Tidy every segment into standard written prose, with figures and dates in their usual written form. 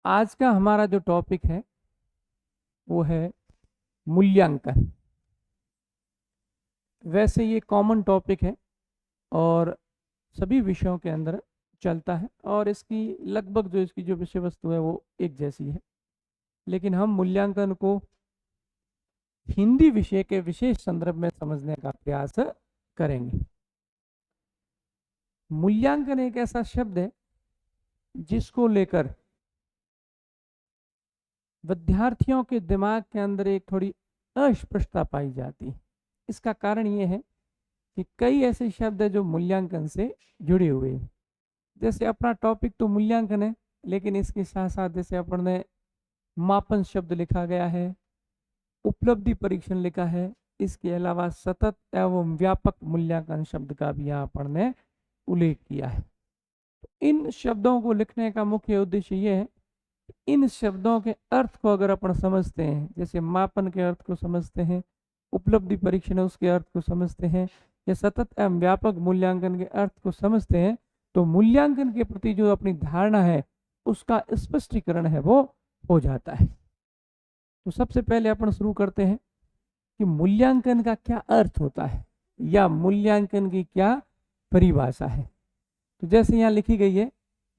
आज का हमारा जो टॉपिक है वो है मूल्यांकन। वैसे ये कॉमन टॉपिक है और सभी विषयों के अंदर चलता है और इसकी लगभग इसकी जो विषय वस्तु है वो एक जैसी है, लेकिन हम मूल्यांकन को हिंदी विषय के विशेष संदर्भ में समझने का प्रयास करेंगे। मूल्यांकन एक ऐसा शब्द है जिसको लेकर विद्यार्थियों के दिमाग के अंदर एक थोड़ी अस्पष्टता पाई जाती है। इसका कारण ये है कि कई ऐसे शब्द है जो मूल्यांकन से जुड़े हुए हैं। जैसे अपना टॉपिक तो मूल्यांकन है, लेकिन इसके साथ साथ जैसे अपन ने मापन शब्द लिखा गया है, उपलब्धि परीक्षण लिखा है, इसके अलावा सतत एवं व्यापक मूल्यांकन शब्द का भी यहाँ अपन ने उल्लेख किया है। इन शब्दों को लिखने का मुख्य उद्देश्य ये है, इन शब्दों के अर्थ को अगर अपन समझते हैं, जैसे मापन के अर्थ को समझते हैं, उपलब्धि परीक्षण उसके अर्थ को समझते हैं, या सतत एवं व्यापक मूल्यांकन के अर्थ को समझते हैं, तो मूल्यांकन के प्रति जो अपनी धारणा है उसका स्पष्टीकरण है वो हो जाता है। तो सबसे पहले अपन शुरू करते हैं कि मूल्यांकन का क्या अर्थ होता है या मूल्यांकन की क्या परिभाषा है। तो जैसे यहाँ लिखी गई है,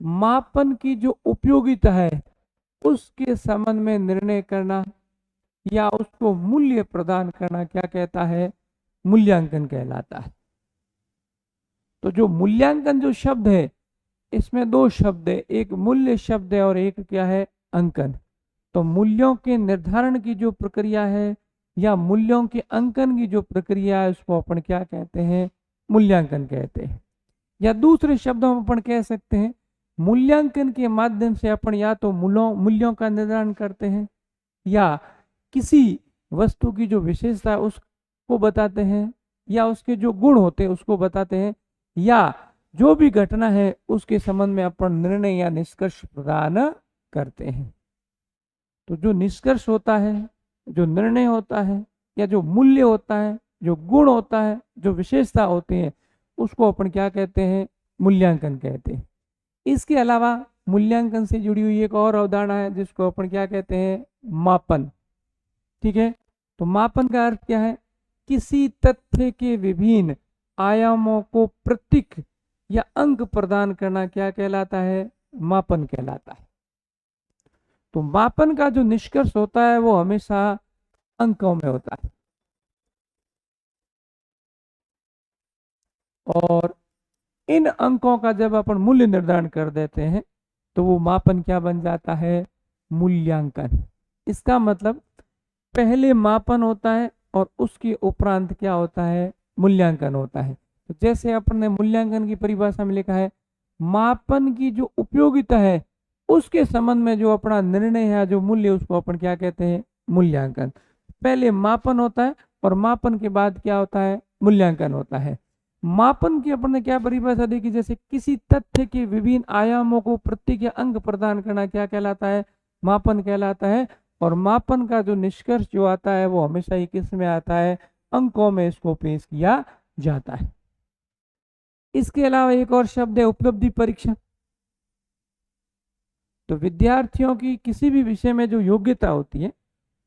मापन की जो उपयोगिता है उसके संबंध में निर्णय करना या उसको मूल्य प्रदान करना क्या कहता है, मूल्यांकन कहलाता है। तो जो मूल्यांकन जो शब्द है इसमें दो शब्द है, एक मूल्य शब्द है और एक क्या है, अंकन। तो मूल्यों के निर्धारण की जो प्रक्रिया है या मूल्यों के अंकन की जो प्रक्रिया है उसको अपन क्या कहते हैं, मूल्यांकन कहते हैं। या दूसरे शब्दों में अपन कह सकते हैं, मूल्यांकन के माध्यम से अपन या तो मूल्यों का निर्धारण करते हैं या किसी वस्तु की जो विशेषता है उसको बताते हैं या उसके जो गुण होते हैं उसको बताते हैं, या जो भी घटना है उसके संबंध में अपन निर्णय या निष्कर्ष प्रदान करते हैं। तो जो निष्कर्ष होता है, जो निर्णय होता है, या जो मूल्य होता है, जो गुण होता है, जो विशेषता होती है, उसको अपन क्या कहते हैं, मूल्यांकन कहते हैं। इसके अलावा मूल्यांकन से जुड़ी हुई एक और अवधारणा है जिसको अपन क्या कहते हैं, मापन। ठीक है, तो मापन का अर्थ क्या है, किसी तथ्य के विभिन्न आयामों को प्रतीक या अंक प्रदान करना क्या कहलाता है, मापन कहलाता है। तो मापन का जो निष्कर्ष होता है वो हमेशा अंकों में होता है और इन अंकों का जब अपन मूल्य निर्धारण कर देते हैं तो वो मापन क्या बन जाता है, मूल्यांकन। इसका मतलब पहले मापन होता है और उसके उपरांत क्या होता है, मूल्यांकन होता है। तो जैसे अपन ने मूल्यांकन की परिभाषा में लिखा है, मापन की जो उपयोगिता है उसके संबंध में जो अपना निर्णय है, जो मूल्य, उसको अपन क्या कहते हैं, मूल्यांकन। पहले मापन होता है और मापन के बाद क्या होता है, मूल्यांकन होता है। मापन की अपन ने क्या परिभाषा देखी, जैसे किसी तथ्य के विभिन्न आयामों को प्रतीक या अंक प्रदान करना क्या कहलाता है, मापन कहलाता है। और मापन का जो निष्कर्ष जो आता है वो हमेशा ही किस में आता है, अंकों में इसको पेश किया जाता है। इसके अलावा एक और शब्द है उपलब्धि परीक्षण। तो विद्यार्थियों की किसी भी विषय में जो योग्यता होती है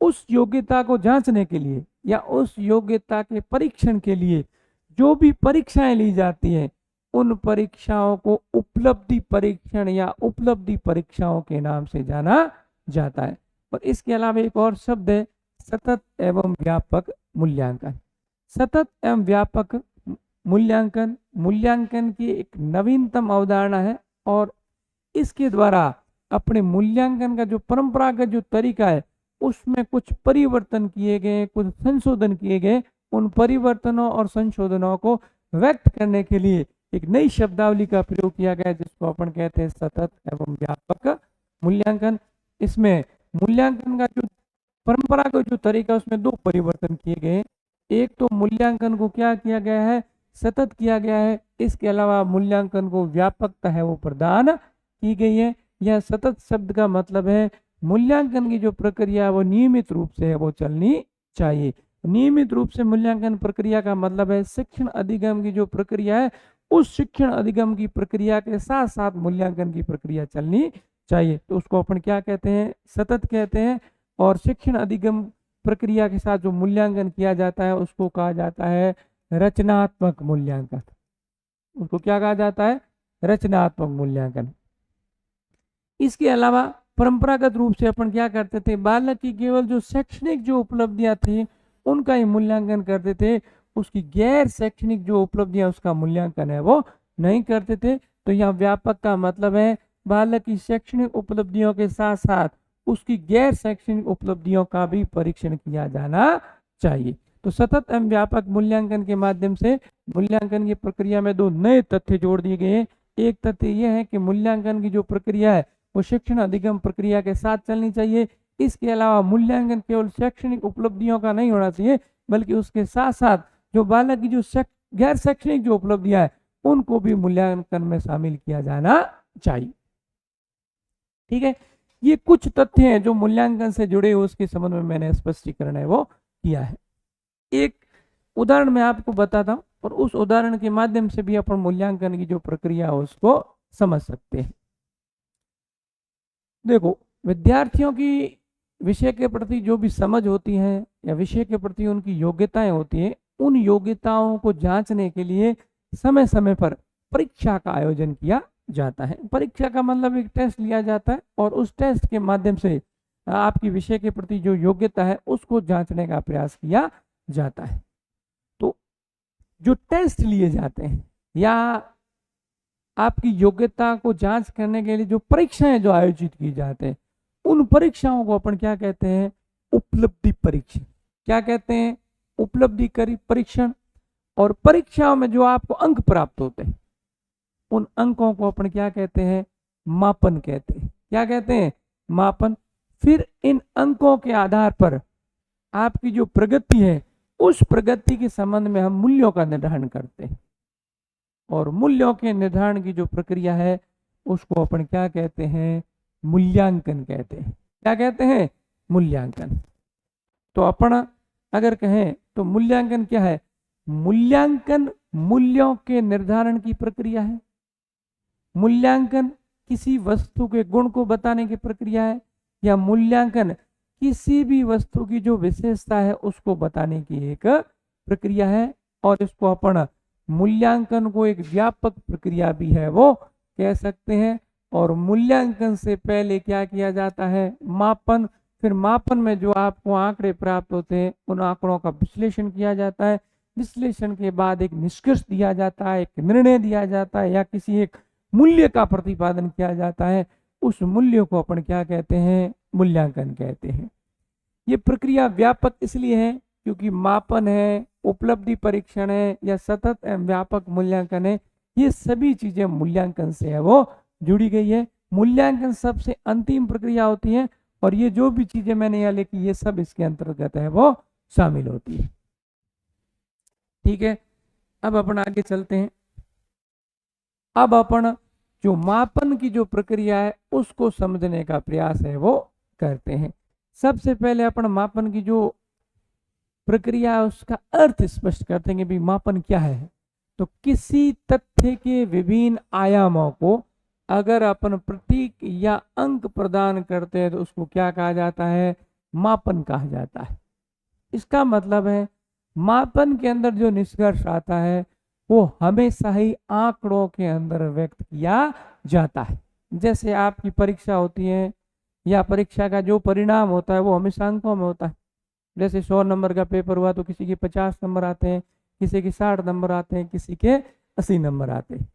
उस योग्यता को जांचने के लिए या उस योग्यता के परीक्षण के लिए जो भी परीक्षाएं ली जाती हैं उन परीक्षाओं को उपलब्धि परीक्षण या उपलब्धि परीक्षाओं के नाम से जाना जाता है। और इसके अलावा एक और शब्द है सतत एवं व्यापक मूल्यांकन। सतत एवं व्यापक मूल्यांकन मूल्यांकन की एक नवीनतम अवधारणा है और इसके द्वारा अपने मूल्यांकन का जो परंपरागत जो तरीका है उसमें कुछ परिवर्तन किए गए, कुछ संशोधन किए गए। उन परिवर्तनों और संशोधनों को व्यक्त करने के लिए एक नई शब्दावली का प्रयोग किया गया जिसको अपन कहते हैं सतत एवं व्यापक मूल्यांकन। इसमें मूल्यांकन का जो परंपरागत जो तरीका उसमें दो परिवर्तन किए गए। एक तो मूल्यांकन को क्या किया गया है, सतत किया गया है। इसके अलावा मूल्यांकन को व्यापकता है वो प्रदान की गई है। यह सतत शब्द का मतलब है मूल्यांकन की जो प्रक्रिया है वो नियमित रूप से है वो चलनी चाहिए। नियमित रूप से मूल्यांकन प्रक्रिया का मतलब है शिक्षण अधिगम की जो प्रक्रिया है, उस शिक्षण अधिगम की प्रक्रिया के साथ साथ मूल्यांकन की प्रक्रिया चलनी चाहिए। तो उसको अपन क्या कहते हैं, सतत कहते हैं। और शिक्षण अधिगम प्रक्रिया के साथ जो मूल्यांकन किया जाता है उसको कहा जाता है रचनात्मक मूल्यांकन। उसको क्या कहा जाता है, रचनात्मक मूल्यांकन। इसके अलावा परंपरागत रूप से अपन क्या करते थे, बालक की केवल जो शैक्षणिक जो उपलब्धियां थी उनका ही मूल्यांकन करते थे, उसकी गैर शैक्षणिक जो उपलब्धियां उसका मूल्यांकन है वो नहीं करते थे। तो यहाँ व्यापक का मतलब है बालक की शैक्षणिक उपलब्धियों के साथ साथ उसकी गैर शैक्षणिक उपलब्धियों का भी परीक्षण किया जाना चाहिए। तो सतत एवं व्यापक मूल्यांकन के माध्यम से मूल्यांकन की प्रक्रिया में दो नए तथ्य जोड़ दिए गए हैं। एक तथ्य यह है कि मूल्यांकन की जो प्रक्रिया है वो शिक्षण अधिगम प्रक्रिया के साथ चलनी चाहिए। इसके अलावा मूल्यांकन केवल शैक्षणिक उपलब्धियों का नहीं होना चाहिए, बल्कि उसके साथ साथ जो बालक की जो गैर शैक्षणिक जो उपलब्धियां है उनको भी मूल्यांकन में शामिल किया जाना चाहिए। ठीक है, ये कुछ तथ्य हैं जो मूल्यांकन से जुड़े हुए उसके संबंध में मैंने स्पष्टीकरण है वो किया है। एक उदाहरण मैं आपको बताता हूं और उस उदाहरण के माध्यम से भी अपन मूल्यांकन की जो प्रक्रिया है उसको समझ सकते हैं। देखो, विद्यार्थियों की विषय के प्रति जो भी समझ होती है या विषय के प्रति उनकी योग्यताएं होती है, उन योग्यताओं को जांचने के लिए समय समय पर परीक्षा का आयोजन किया जाता है। परीक्षा का मतलब एक टेस्ट लिया जाता है और उस टेस्ट के माध्यम से आपकी विषय के प्रति जो योग्यता है उसको जांचने का प्रयास किया जाता है। तो जो टेस्ट लिए जाते हैं या आपकी योग्यता को जांच करने के लिए जो परीक्षाएं जो आयोजित की जाते हैं, उन परीक्षाओं को अपन क्या कहते हैं, उपलब्धि परीक्षण। क्या कहते हैं, उपलब्धि परीक्षण। और परीक्षाओं में जो आपको अंक प्राप्त होते हैं उन अंकों को अपन क्या कहते हैं, मापन कहते हैं। क्या कहते हैं, मापन। फिर इन अंकों के आधार पर आपकी जो प्रगति है उस प्रगति के संबंध में हम मूल्यों का निर्धारण करते हैं और मूल्यों के निर्धारण की जो प्रक्रिया है उसको अपन क्या कहते हैं, मूल्यांकन कहते हैं। क्या कहते हैं, मूल्यांकन। तो अपन अगर कहें तो मूल्यांकन क्या है, मूल्यांकन मूल्यों के निर्धारण की प्रक्रिया है। मूल्यांकन किसी वस्तु के गुण को बताने की प्रक्रिया है, या मूल्यांकन किसी भी वस्तु की जो विशेषता है उसको बताने की एक प्रक्रिया है। और इसको अपन मूल्यांकन को एक व्यापक प्रक्रिया भी है वो कह सकते हैं। और मूल्यांकन से पहले क्या किया जाता है, मापन। फिर मापन में जो आपको आंकड़े प्राप्त होते हैं उन आंकड़ों का विश्लेषण किया जाता है। विश्लेषण के बाद एक निष्कर्ष दिया जाता है, एक निर्णय दिया जाता है या किसी एक मूल्य का प्रतिपादन किया जाता है। उस मूल्य को अपन क्या कहते हैं, मूल्यांकन कहते हैं। ये प्रक्रिया व्यापक इसलिए है क्योंकि मापन है, उपलब्धि परीक्षण है या सतत एवं व्यापक मूल्यांकन है, ये सभी चीजें मूल्यांकन से है वो जुड़ी गई है। मूल्यांकन सबसे अंतिम प्रक्रिया होती है और ये जो भी चीजें मैंने यहाँ लिखी ये सब इसके अंतर्गत है वो शामिल होती है। ठीक है, अब अपन आगे चलते हैं। अब अपन जो मापन की जो प्रक्रिया है उसको समझने का प्रयास है वो करते हैं। सबसे पहले अपन मापन की जो प्रक्रिया है उसका अर्थ स्पष्ट करते हैं कि भाई मापन क्या है। तो किसी तथ्य के विभिन्न आयामों को अगर अपन प्रतीक या अंक प्रदान करते हैं तो उसको क्या कहा जाता है, मापन कहा जाता है। इसका मतलब है मापन के अंदर जो निष्कर्ष आता है वो हमेशा ही आंकड़ों के अंदर व्यक्त किया जाता है। जैसे आपकी परीक्षा होती है या परीक्षा का जो परिणाम होता है वो हमेशा अंकों में होता है। जैसे 100 नंबर का पेपर हुआ तो किसी के 50 नंबर आते हैं, किसी के 60 नंबर आते हैं, किसी के 80 नंबर आते हैं।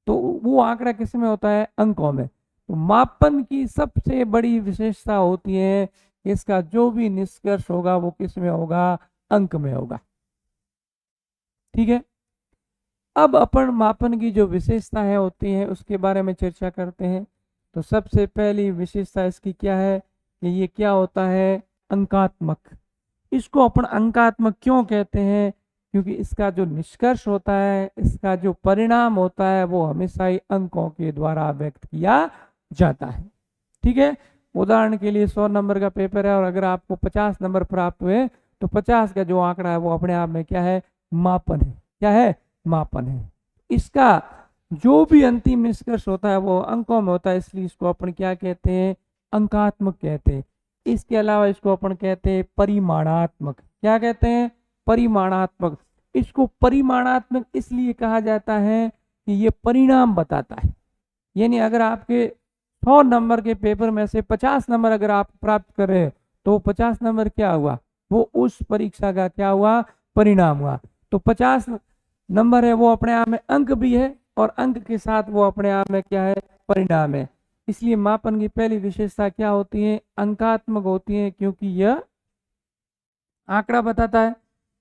तो वो आंकड़ा किस में होता है, अंकों में। तो मापन की सबसे बड़ी विशेषता होती है इसका जो भी निष्कर्ष होगा वो किस में होगा, अंक में होगा। ठीक है, अब अपन मापन की जो विशेषता है होती है उसके बारे में चर्चा करते हैं। तो सबसे पहली विशेषता इसकी क्या है कि ये क्या होता है, अंकात्मक। इसको अपन अंकात्मक क्यों कहते हैं, क्योंकि इसका जो निष्कर्ष होता है, इसका जो परिणाम होता है वो हमेशा ही अंकों के द्वारा व्यक्त किया जाता है। ठीक है, उदाहरण के लिए 100 नंबर का पेपर है और अगर आपको 50 नंबर प्राप्त हुए तो 50 का जो आंकड़ा है वो अपने आप में क्या है, मापन है। क्या है, मापन है। इसका जो भी अंतिम निष्कर्ष होता है वो अंकों में होता है, इसलिए इसको अपन क्या कहते हैं, अंकात्मक कहते हैं। इसके अलावा इसको अपन कहते हैं परिमाणात्मक। क्या कहते हैं, परिमाणात्मक। इसको परिमाणात्मक इसलिए कहा जाता है कि ये परिणाम बताता है। यानी अगर आपके 100 नंबर के पेपर में से 50 नंबर अगर आप प्राप्त कर रहे हो तो 50 नंबर क्या हुआ, वो उस परीक्षा का क्या हुआ, परिणाम हुआ। तो 50 नंबर है वो अपने आप में अंक भी है और अंक के साथ वो अपने आप में क्या है, परिणाम है। इसलिए मापन की पहली विशेषता क्या होती है, अंकात्मक होती है, क्योंकि यह आंकड़ा बताता है।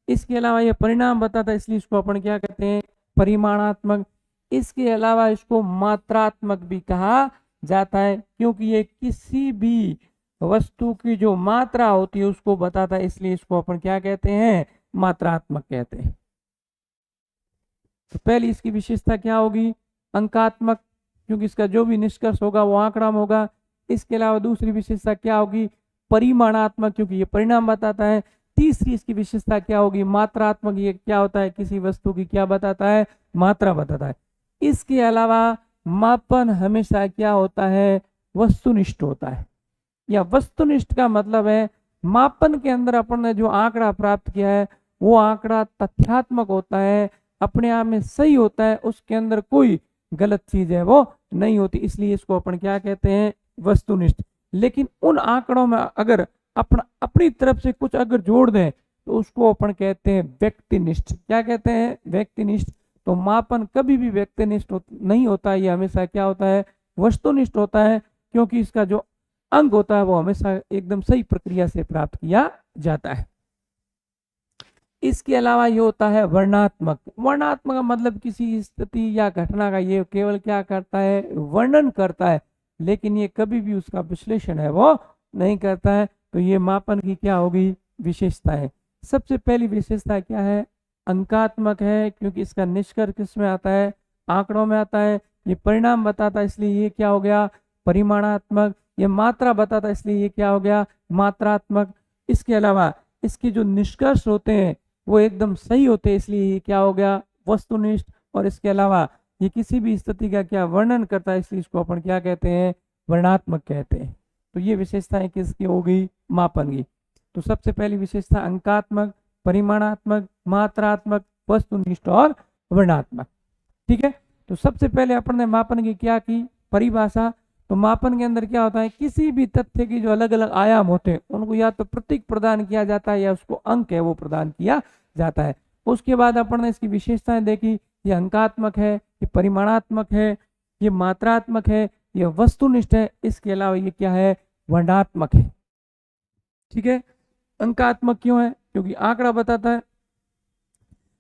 इसके अलावा यह परिणाम बताता है, इसलिए इसको अपन क्या कहते हैं, परिमाणात्मक। इसके अलावा इसको मात्रात्मक भी कहा जाता है, क्योंकि ये किसी भी वस्तु की जो मात्रा होती है उसको बताता है, इसलिए इसको अपन क्या कहते हैं, मात्रात्मक कहते हैं। तो पहली इसकी विशेषता क्या होगी, अंकात्मक, क्योंकि इसका जो भी निष्कर्ष होगा वो आंकड़ा में होगा। इसके अलावा दूसरी विशेषता क्या होगी, परिमाणात्मक, क्योंकि ये परिणाम बताता है। तीसरी इसकी विशेषता क्या होगी, मात्रात्मक। ये क्या होता है, किसी वस्तु की क्या बताता है, मात्रा बताता है। इसके अलावा मापन हमेशा क्या होता है, वस्तुनिष्ठ होता है, या वस्तुनिष्ठ का मतलब है मापन के अंदर अपन ने जो आंकड़ा प्राप्त किया है वो आंकड़ा तथ्यात्मक होता है, अपने आप में सही होता है, उसके अंदर कोई गलत चीज है वो नहीं होती, इसलिए इसको अपन क्या कहते हैं, वस्तुनिष्ठ। लेकिन उन आंकड़ों में अगर अपन अपनी तरफ से कुछ अगर जोड़ दें तो उसको अपन कहते हैं व्यक्तिनिष्ठ। क्या कहते हैं, व्यक्तिनिष्ठ। तो मापन कभी भी व्यक्तिनिष्ठ नहीं होता है, ये हमेशा क्या होता है, वस्तुनिष्ठ होता है, क्योंकि इसका जो अंक होता है वो हमेशा एकदम सही प्रक्रिया से प्राप्त किया जाता है। इसके अलावा ये होता है वर्णनात्मक। वर्णनात्मक का मतलब किसी स्थिति या घटना का ये केवल क्या करता है, वर्णन करता है, लेकिन ये कभी भी उसका विश्लेषण है वो नहीं करता है। तो ये मापन की क्या होगी, विशेषता है। सबसे पहली विशेषता क्या है, अंकात्मक है, क्योंकि इसका निष्कर्ष किस में आता है, आंकड़ों में आता है। ये परिणाम बताता है, इसलिए ये क्या हो गया, परिमाणात्मक। ये मात्रा बताता है, इसलिए ये क्या हो गया, मात्रात्मक। इसके अलावा इसके जो निष्कर्ष होते हैं वो एकदम सही होते हैं, इसलिए ये क्या हो गया, वस्तुनिष्ठ। और इसके अलावा ये किसी भी स्थिति का क्या वर्णन करता है, इसलिए इसको अपन क्या कहते हैं, वर्णनात्मक कहते हैं। तो ये विशेषताएं किसकी होगी, मापन की। तो सबसे पहली विशेषता अंकात्मक, परिमाणात्मक, मात्रात्मक, वस्तुनिष्ठ और वर्णनात्मक। ठीक है। तो सबसे पहले अपन ने मापन की क्या की, परिभाषा। तो मापन के अंदर क्या होता है, किसी भी तथ्य की जो अलग अलग आयाम होते हैं उनको या तो प्रतीक प्रदान किया जाता है या उसको अंक है वो प्रदान किया जाता है। उसके बाद अपन ने इसकी विशेषताएं देखी, ये अंकात्मक है, ये परिमाणात्मक है, ये मात्रात्मक है, ये वस्तुनिष्ठ है। इसके अलावा ये क्या है, वर्णनात्मक है। ठीक है। अंकात्मक क्यों है, क्योंकि आंकड़ा बताता है।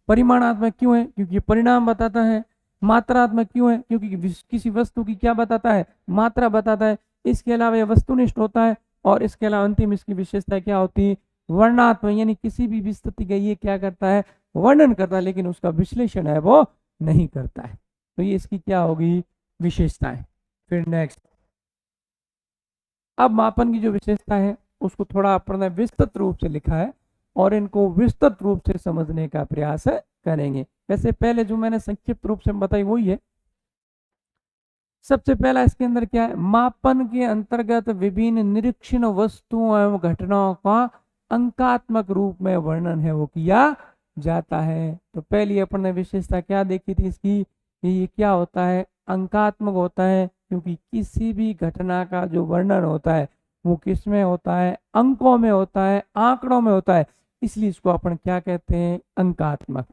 परिमाणात्मक क्यों है, क्योंकि ये परिणाम बताता है। मात्रात्मक क्यों है, क्योंकि किसी वस्तु की क्या बताता है, मात्रा बताता है। इसके अलावा यह वस्तुनिष्ठ होता है। और इसके अलावा अंतिम इसकी विशेषता क्या होती है, वर्णनात्मक, यानी किसी भी स्थिति का ये क्या करता है, वर्णन करता है, लेकिन उसका विश्लेषण है वो नहीं करता है। तो ये इसकी क्या होगी, विशेषताएं। फिर नेक्स्ट, अब मापन की जो विशेषता है उसको थोड़ा अपन ने विस्तृत रूप से लिखा है और इनको विस्तृत रूप से समझने का प्रयास करेंगे। वैसे पहले जो मैंने संक्षिप्त रूप से बताई वही है। सबसे पहला इसके अंदर क्या है, मापन के अंतर्गत विभिन्न निरीक्षण वस्तुओं एवं घटनाओं का अंकात्मक रूप में वर्णन है वो किया जाता है। तो पहली अपन ने विशेषता क्या देखी थी इसकी, ये क्या होता है, अंकात्मक होता है, क्योंकि किसी भी घटना का जो वर्णन होता है वो किस में होता है, अंकों में होता है, आंकड़ों में होता है, इसलिए इसको अपन क्या कहते हैं, अंकात्मक।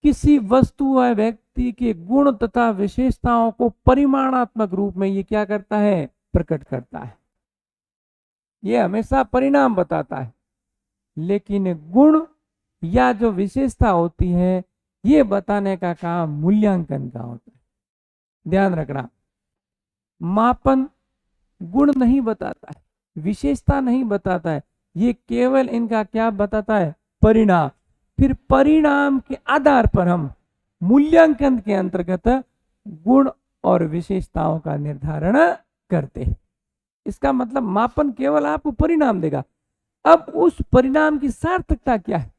किसी वस्तु या व्यक्ति के गुण तथा विशेषताओं को परिमाणात्मक रूप में ये क्या करता है, प्रकट करता है। ये हमेशा परिणाम बताता है, लेकिन गुण या जो विशेषता होती है ये बताने का काम मूल्यांकन का होता है। ध्यान रखना, मापन गुण नहीं बताता है, विशेषता नहीं बताता है, ये केवल इनका क्या बताता है, परिणाम। फिर परिणाम के आधार पर हम मूल्यांकन के अंतर्गत गुण और विशेषताओं का निर्धारण करते हैं। इसका मतलब मापन केवल आपको परिणाम देगा। अब उस परिणाम की सार्थकता क्या है,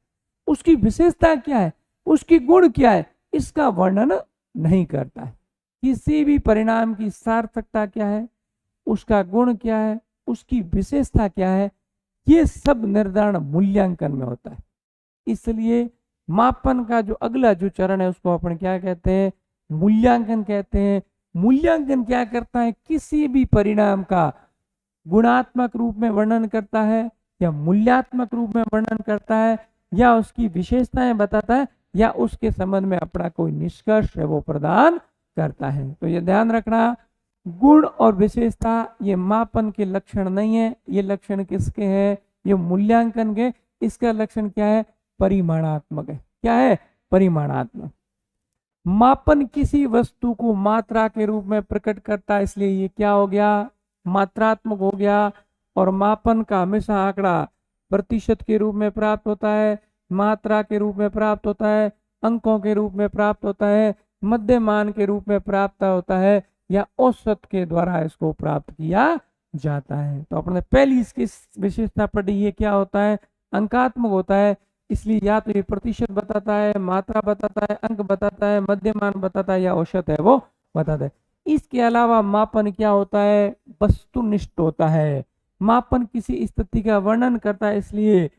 उसकी विशेषता क्या है, उसकी गुण क्या है, इसका वर्णन नहीं करता है। किसी भी परिणाम की सार्थकता क्या है, उसका गुण क्या है, उसकी विशेषता क्या है, ये सब निर्धारण मूल्यांकन में होता है। इसलिए मापन का जो अगला जो चरण है उसको अपन क्या कहते हैं, मूल्यांकन कहते हैं। मूल्यांकन क्या करता है, किसी भी परिणाम का गुणात्मक रूप में वर्णन करता है या मूल्यात्मक रूप में वर्णन करता है या उसकी विशेषताएं बताता है या उसके संबंध में अपना कोई निष्कर्ष है वो प्रदान करता है। तो ये ध्यान रखना, गुण और विशेषता ये मापन के लक्षण नहीं है, ये लक्षण किसके हैं, ये मूल्यांकन के। इसका लक्षण क्या है, परिमाणात्मक है। क्या है, परिमाणात्मक। मापन किसी वस्तु को मात्रा के रूप में प्रकट करता है, इसलिए ये क्या हो गया, मात्रात्मक हो गया। और मापन का हमेशा आंकड़ा प्रतिशत के रूप में प्राप्त होता है, मात्रा के रूप में प्राप्त होता है, अंकों के रूप में प्राप्त होता है, मध्यमान के रूप में प्राप्त होता है या औसत के द्वारा इसको प्राप्त किया जाता है। तो अपने पहली इसकी विशेषता पढ़ी, ये क्या होता है, अंकात्मक होता है। इसलिए या तो ये प्रतिशत बताता है, मात्रा बताता है, अंक बताता है, मध्यमान बताता है या औसत है वो बताता है। इसके अलावा मापन क्या होता है, वस्तुनिष्ठ होता है। मापन किसी स्थिति का वर्णन करता है, इसलिए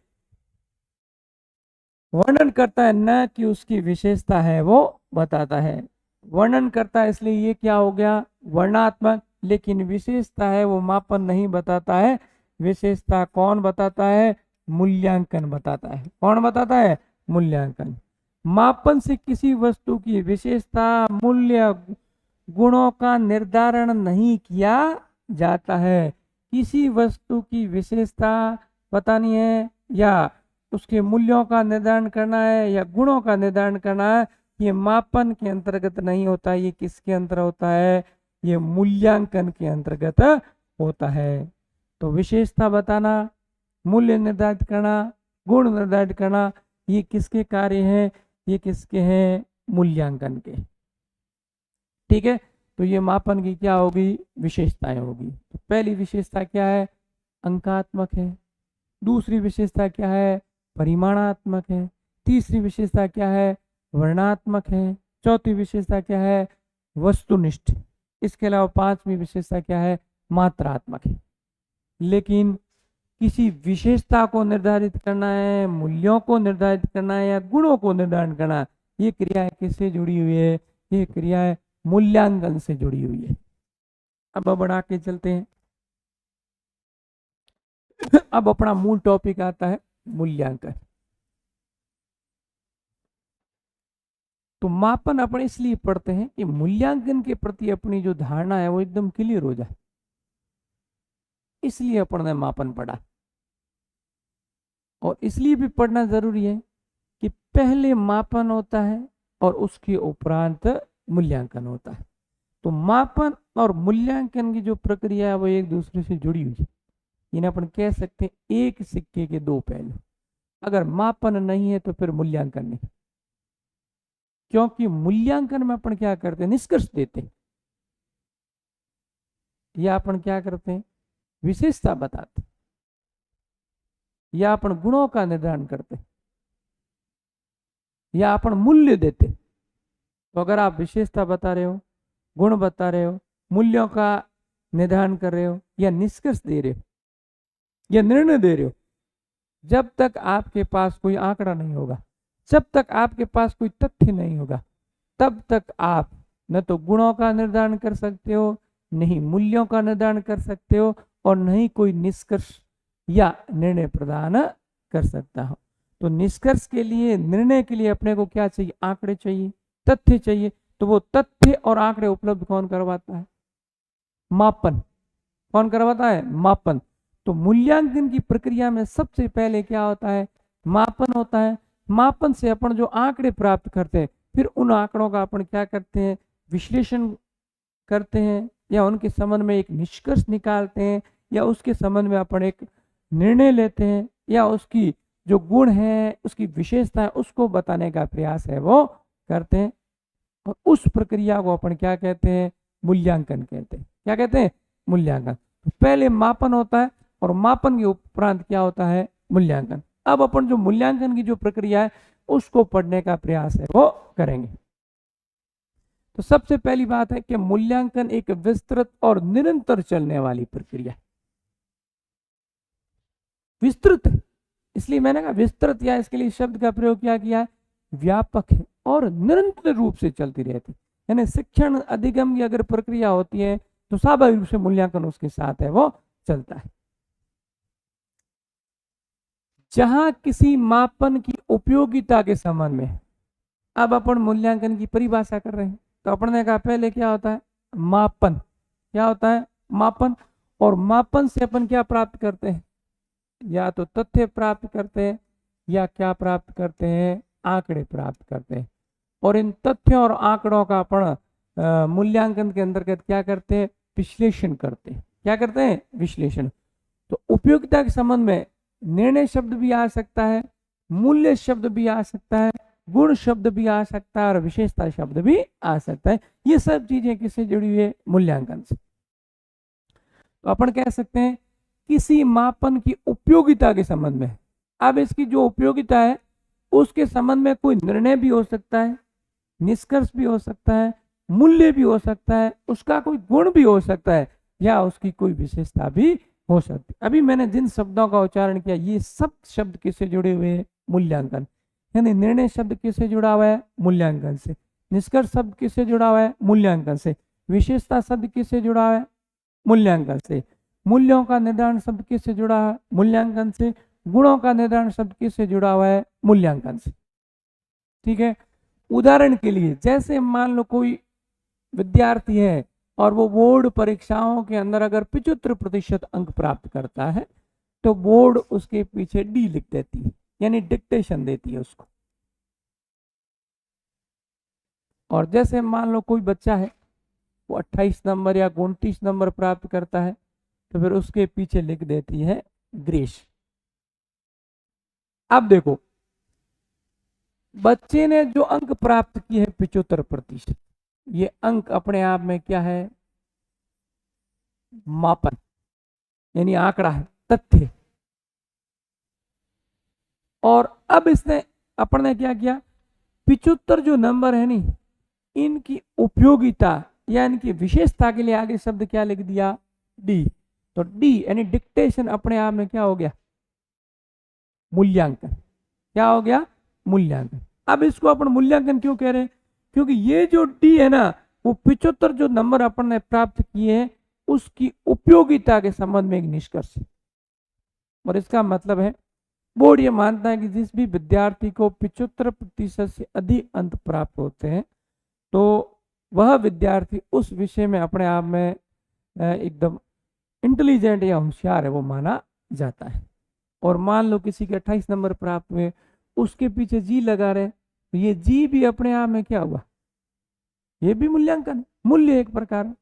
वर्णन करता है, न कि उसकी विशेषता है वो बताता है। वर्णन करता है इसलिए ये क्या हो गया, वर्णात्मक। लेकिन विशेषता है वो मापन नहीं बताता है। विशेषता कौन बताता है, मूल्यांकन बताता है। कौन बताता है, मूल्यांकन। मापन से किसी वस्तु की विशेषता, मूल्य, गुणों का निर्धारण नहीं किया जाता है। किसी वस्तु की विशेषता बतानी है या उसके मूल्यों का निर्धारण करना है या गुणों का निर्धारण करना है, ये मापन के अंतर्गत नहीं होता। ये किसके अंतर होता है, ये मूल्यांकन के अंतर्गत होता है। तो विशेषता बताना, मूल्य निर्धारित करना, गुण निर्धारित करना, ये किसके कार्य हैं, ये किसके हैं, मूल्यांकन के। ठीक है, तो ये मापन की क्या होगी, विशेषताएं होगी। तो पहली विशेषता क्या है, अंकात्मक है। दूसरी विशेषता क्या है, परिमाणात्मक है। तीसरी विशेषता क्या है, वर्णात्मक है। चौथी विशेषता क्या है, वस्तुनिष्ठ। इसके अलावा पांचवी विशेषता क्या है, मात्रात्मक है। लेकिन किसी विशेषता को निर्धारित करना है, मूल्यों को निर्धारित करना है या गुणों को निर्धारण करना है, ये क्रिया किससे जुड़ी हुई है, ये क्रिया मूल्यांकन से जुड़ी हुई है। अब बढ़ा के चलते हैं। अब अपना मूल टॉपिक आता है मूल्यांकन। तो मापन अपन इसलिए पढ़ते हैं कि मूल्यांकन के प्रति अपनी जो धारणा है वो एकदम क्लियर हो जाए, इसलिए अपन ने मापन पढ़ा। और इसलिए भी पढ़ना जरूरी है कि पहले मापन होता है और उसके उपरांत मूल्यांकन होता है। तो मापन और मूल्यांकन की जो प्रक्रिया है वो एक दूसरे से जुड़ी हुई है। इन्हें अपन कह सकते हैं एक सिक्के के दो पहलू। अगर मापन नहीं है तो फिर मूल्यांकन नहीं, क्योंकि मूल्यांकन में अपन क्या करते हैं, निष्कर्ष देते हैं, या अपन क्या करते हैं, विशेषता बताते, या अपन गुणों का निर्धारण करते, या अपन मूल्य देते। तो अगर आप विशेषता बता रहे हो, गुण बता रहे हो, मूल्यों का निर्धारण कर रहे हो या निष्कर्ष दे रहे हो या निर्णय दे रहे हो, जब तक आपके पास कोई आंकड़ा नहीं होगा, जब तक आपके पास कोई तथ्य नहीं होगा, तब तक आप न तो गुणों का निर्धारण कर सकते हो, नहीं मूल्यों का निर्धारण कर सकते हो, और नहीं कोई निष्कर्ष या निर्णय प्रदान कर सकता हो। तो निष्कर्ष के लिए, निर्णय के लिए अपने को क्या चाहिए, आंकड़े चाहिए, तथ्य चाहिए। तो वो तथ्य और आंकड़े उपलब्ध कौन करवाता है, मापन। कौन करवाता है, मापन। तो मूल्यांकन की प्रक्रिया में सबसे पहले क्या होता है, मापन होता है। मापन से अपन जो आंकड़े प्राप्त करते हैं, फिर उन आंकड़ों का अपन क्या करते हैं, विश्लेषण करते हैं या उनके संबंध में एक निष्कर्ष निकालते हैं या उसके संबंध में अपन एक निर्णय लेते हैं या उसकी जो गुण है, उसकी विशेषता है, उसको बताने का प्रयास है वो करते हैं। और उस प्रक्रिया को अपन क्या कहते हैं, मूल्यांकन कहते हैं। क्या कहते हैं, मूल्यांकन। तो पहले मापन होता है और मापन के उपरांत क्या होता है, मूल्यांकन। अब अपन जो मूल्यांकन की जो प्रक्रिया है उसको पढ़ने का प्रयास है वो करेंगे। तो सबसे पहली बात है कि मूल्यांकन एक विस्तृत और निरंतर चलने वाली प्रक्रिया है। विस्तृत है, इसलिए मैंने कहा विस्तृत, या इसके लिए शब्द का प्रयोग क्या किया है, व्यापक है और निरंतर रूप से चलती रहती है। यानी शिक्षण अधिगम की अगर प्रक्रिया होती है तो स्वाभाविक रूप से मूल्यांकन उसके साथ है वो चलता है। जहां किसी मापन की उपयोगिता के संबंध में, अब अपन मूल्यांकन की परिभाषा कर रहे हैं, तो अपन ने कहा पहले क्या होता है, मापन। क्या होता है, मापन। और मापन से अपन क्या प्राप्त करते हैं, या तो तथ्य प्राप्त करते हैं या क्या प्राप्त करते हैं, आंकड़े प्राप्त करते हैं। और इन तथ्यों और आंकड़ों का अपन मूल्यांकन के अंतर्गत क्या करते हैं, विश्लेषण करते हैं। क्या करते हैं, विश्लेषण। तो उपयोगिता के संबंध में निर्णय शब्द भी आ सकता है, मूल्य शब्द भी आ सकता है, गुण शब्द भी आ सकता है और विशेषता शब्द भी आ सकता है। ये सब चीजें किससे जुड़ी हुई है, मूल्यांकन से। तो अपन कह सकते हैं किसी मापन की उपयोगिता के संबंध में। अब इसकी जो उपयोगिता है उसके संबंध में कोई निर्णय भी हो सकता है, निष्कर्ष भी हो सकता है, मूल्य भी हो सकता है, उसका कोई गुण भी हो सकता है, या उसकी कोई विशेषता भी हो सकती है। अभी मैंने जिन शब्दों का उच्चारण किया ये सब शब्द किससे जुड़े हुए हैं, मूल्यांकन। यानी निर्णय शब्द किससे जुड़ा हुआ है, मूल्यांकन से। निष्कर्ष शब्द किससे जुड़ा हुआ है, मूल्यांकन से। विशेषता शब्द किससे जुड़ा हुआ है, मूल्यांकन से। मूल्यों का निर्धारण शब्द किससे जुड़ा है, मूल्यांकन से। गुणों का निर्धारण शब्द किससे जुड़ा हुआ है, मूल्यांकन से। ठीक है। उदाहरण के लिए जैसे मान लो कोई विद्यार्थी है और वो बोर्ड परीक्षाओं के अंदर अगर 75% अंक प्राप्त करता है तो बोर्ड उसके पीछे डी लिख देती है, यानी डिक्टेशन देती है उसको। और जैसे मान लो कोई बच्चा है वो 28 नंबर या 29 नंबर प्राप्त करता है तो फिर उसके पीछे लिख देती है ग्रेस। अब देखो बच्चे ने जो अंक प्राप्त किए हैं 75%, ये अंक अपने आप में क्या है, मापन, यानी आंकड़ा है, तथ्य। और अब इसने अपन ने क्या किया, 75 जो नंबर है नी, इनकी उपयोगिता या इनकी विशेषता के लिए आगे शब्द क्या लिख दिया, डी। तो डी यानी डिक्टेशन अपने आप में क्या हो गया, मूल्यांकन। क्या हो गया, मूल्यांकन। अब इसको अपन मूल्यांकन क्यों कह रहे हैं, क्योंकि ये जो डी है ना वो 75 जो नंबर अपन ने प्राप्त किए हैं उसकी उपयोगिता के संबंध में एक निष्कर्ष है। और इसका मतलब है बोर्ड ये मानता है कि जिस भी विद्यार्थी को 75% से अधिक अंक प्राप्त होते हैं तो वह विद्यार्थी उस विषय में अपने आप में एकदम इंटेलिजेंट या होशियार है वो माना जाता है। और मान लो किसी के 28 नंबर प्राप्त हुए, उसके पीछे जी लगा रहे, तो ये जी भी अपने आप में क्या हुआ, ये भी मूल्यांकन, मूल्य एक प्रकार।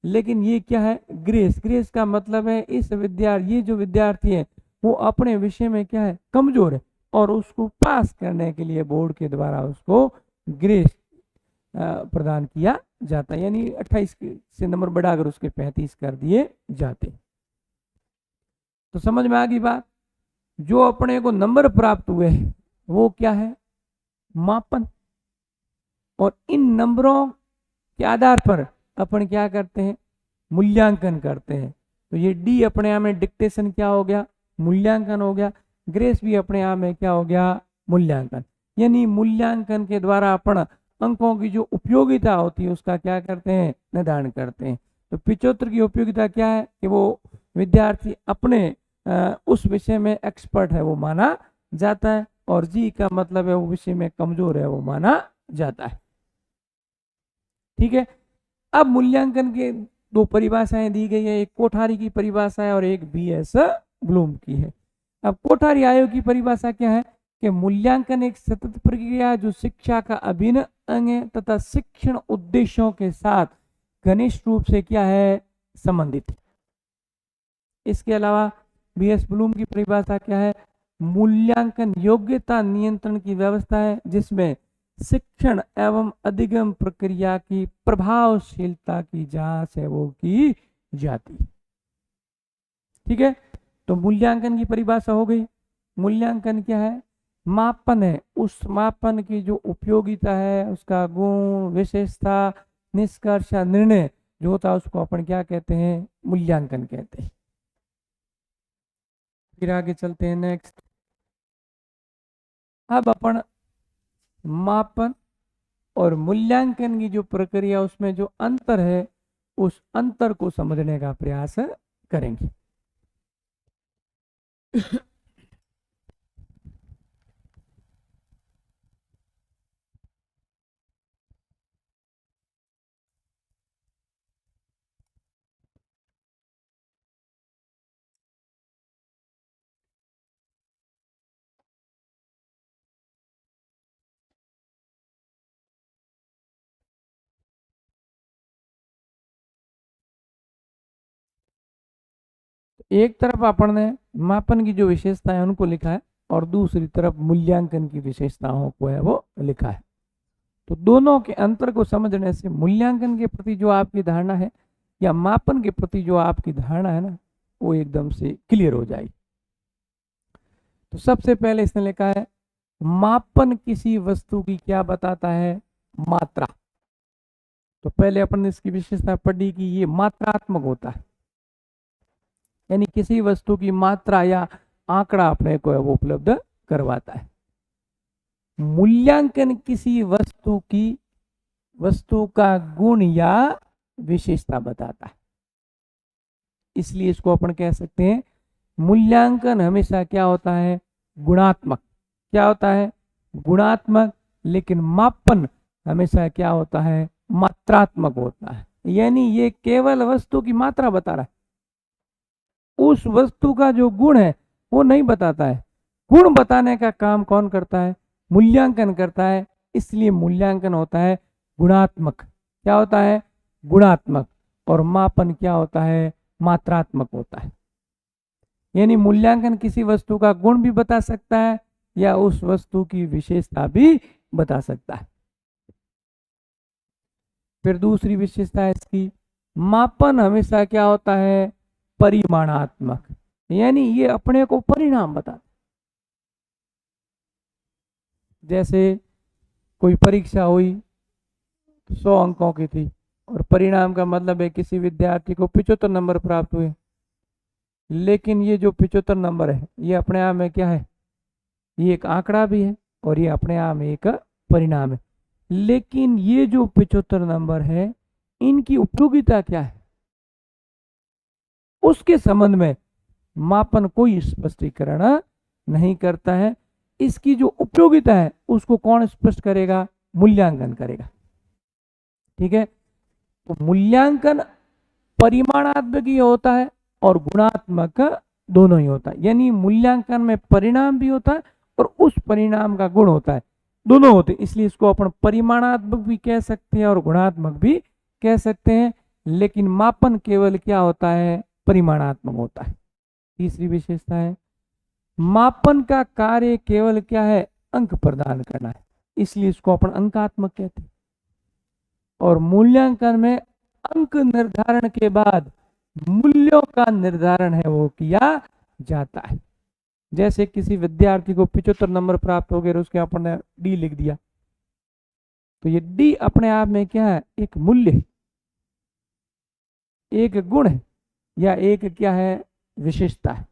लेकिन ये क्या है, ग्रेस। ग्रेस का मतलब है इस विद्यार्थी, ये जो विद्यार्थी है वो अपने विषय में क्या है, कमजोर है, और उसको पास करने के लिए बोर्ड के द्वारा उसको ग्रेस प्रदान किया जाता है। यानी 28 से नंबर बढ़ाकर उसके 35 कर दिए जाते। तो समझ में आ गई बात। जो अपने को नंबर प्राप्त हुए हैं वो क्या है, मापन। और इन नंबरों के आधार पर अपन क्या करते हैं, मूल्यांकन करते हैं। तो ये डी अपने आप में डिक्टेशन क्या हो गया, मूल्यांकन हो गया। ग्रेस भी अपने आप में क्या हो गया, मूल्यांकन। यानी मूल्यांकन के द्वारा अपन अंकों की जो उपयोगिता होती है उसका क्या करते हैं, निर्धारण करते हैं। तो 75 की उपयोगिता क्या है कि वो विद्यार्थी अपने उस विषय में एक्सपर्ट है वो माना जाता है, और जी का मतलब है वो विषय में कमजोर है वो माना जाता है। ठीक है। अब मूल्यांकन के दो परिभाषाएं दी गई है, एक कोठारी की परिभाषा है और एक बीएस ब्लूम की है। अब कोठारी आयोग की परिभाषा क्या है कि मूल्यांकन एक सतत प्रक्रिया जो शिक्षा का अभिन्न अंग है तथा शिक्षण उद्देश्यों के साथ घनिष्ठ रूप से क्या है, संबंधित है। इसके अलावा बीएस ब्लूम की परिभाषा क्या है, मूल्यांकन योग्यता नियंत्रण की व्यवस्था है जिसमें शिक्षण एवं अधिगम प्रक्रिया की प्रभावशीलता की जांच है वो की जाती। ठीक है। तो मूल्यांकन की परिभाषा हो गई। मूल्यांकन क्या है? मापन है। उस मापन की जो उपयोगिता है, उसका गुण, विशेषता, निष्कर्ष या निर्णय जो होता है उसको अपन क्या कहते हैं? मूल्यांकन कहते हैं। फिर आगे चलते हैं नेक्स्ट। अब अपन मापन और मूल्यांकन की जो प्रक्रिया उसमें जो अंतर है उस अंतर को समझने का प्रयास करेंगे। एक तरफ अपन ने मापन की जो विशेषता है उनको लिखा है और दूसरी तरफ मूल्यांकन की विशेषताओं को है वो लिखा है। तो दोनों के अंतर को समझने से मूल्यांकन के प्रति जो आपकी धारणा है या मापन के प्रति जो आपकी धारणा है ना, वो एकदम से क्लियर हो जाएगी। तो सबसे पहले इसने लिखा है मापन किसी वस्तु की क्या बताता है? मात्रा। तो पहले अपन ने इसकी विशेषता पढ़ी कि ये मात्रात्मक होता है, यानी किसी वस्तु की मात्रा या आंकड़ा अपने को वो उपलब्ध करवाता है। मूल्यांकन किसी वस्तु का गुण या विशेषता बताता है। इसलिए इसको अपन कह सकते हैं मूल्यांकन हमेशा क्या होता है? गुणात्मक। क्या होता है? गुणात्मक। लेकिन मापन हमेशा क्या होता है? मात्रात्मक होता है। यानी ये केवल वस्तु की मात्रा बता रहा है, उस वस्तु का जो गुण है वो नहीं बताता है। गुण बताने का काम कौन करता है? मूल्यांकन करता है। इसलिए मूल्यांकन होता है गुणात्मक। क्या होता है? गुणात्मक। और मापन क्या होता है? मात्रात्मक होता है। यानी मूल्यांकन किसी वस्तु का गुण भी बता सकता है या उस वस्तु की विशेषता भी बता सकता है। फिर दूसरी विशेषता है इसकी, मापन हमेशा क्या होता है? परिमाणात्मक। यानी ये अपने को परिणाम बताता। जैसे कोई परीक्षा हुई 100 अंकों की थी और परिणाम का मतलब है किसी विद्यार्थी को 75 नंबर प्राप्त हुए। लेकिन ये जो 75 नंबर है ये अपने आप में क्या है? ये एक आंकड़ा भी है और ये अपने आप में एक परिणाम है। लेकिन ये जो 75 नंबर है इनकी उपयोगिता क्या है उसके संबंध में मापन कोई स्पष्टीकरण नहीं करता है। इसकी जो उपयोगिता है उसको कौन स्पष्ट करेगा? मूल्यांकन करेगा। ठीक है। तो मूल्यांकन परिमाणात्मक ही होता है और गुणात्मक दोनों ही होता है। यानी मूल्यांकन में परिणाम भी होता है और उस परिणाम का गुण होता है, दोनों होते हैं। इसलिए इसको अपन परिमाणात्मक भी कह सकते हैं और गुणात्मक भी कह सकते हैं। लेकिन मापन केवल क्या होता है? परिमाणात्मक होता है। तीसरी विशेषता है मापन का कार्य केवल क्या है? अंक प्रदान करना है। इसलिए इसको अपन अंकात्मक कहते हैं। और मूल्यांकन में अंक निर्धारण के बाद मूल्यों का निर्धारण है वो किया जाता है। जैसे किसी विद्यार्थी को 75 नंबर प्राप्त हो गए, उसके अपन ने डी लिख दिया, तो ये डी अपने आप में क्या है? एक मूल्य है, एक गुण है या एक क्या है? विशेषता है।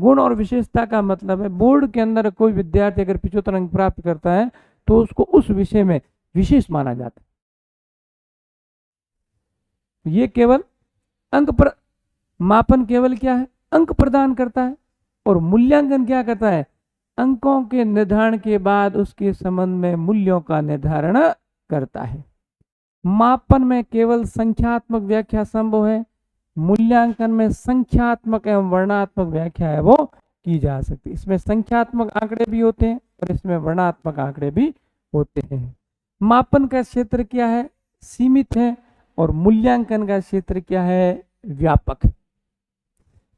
गुण और विशेषता का मतलब है बोर्ड के अंदर कोई विद्यार्थी अगर 75 अंक प्राप्त करता है तो उसको उस विषय में विशेष माना जाता है। ये केवल अंक पर मापन केवल क्या है? अंक प्रदान करता है और मूल्यांकन क्या करता है? अंकों के निर्धारण के बाद उसके संबंध में मूल्यों का निर्धारण करता है। मापन में केवल संख्यात्मक व्याख्या संभव है, मूल्यांकन में संख्यात्मक एवं वर्णात्मक व्याख्या है वो की जा सकती है। इसमें संख्यात्मक आंकड़े भी होते हैं और इसमें वर्णात्मक आंकड़े भी होते हैं। मापन का क्षेत्र क्या है? सीमित है और मूल्यांकन का क्षेत्र क्या है? व्यापक।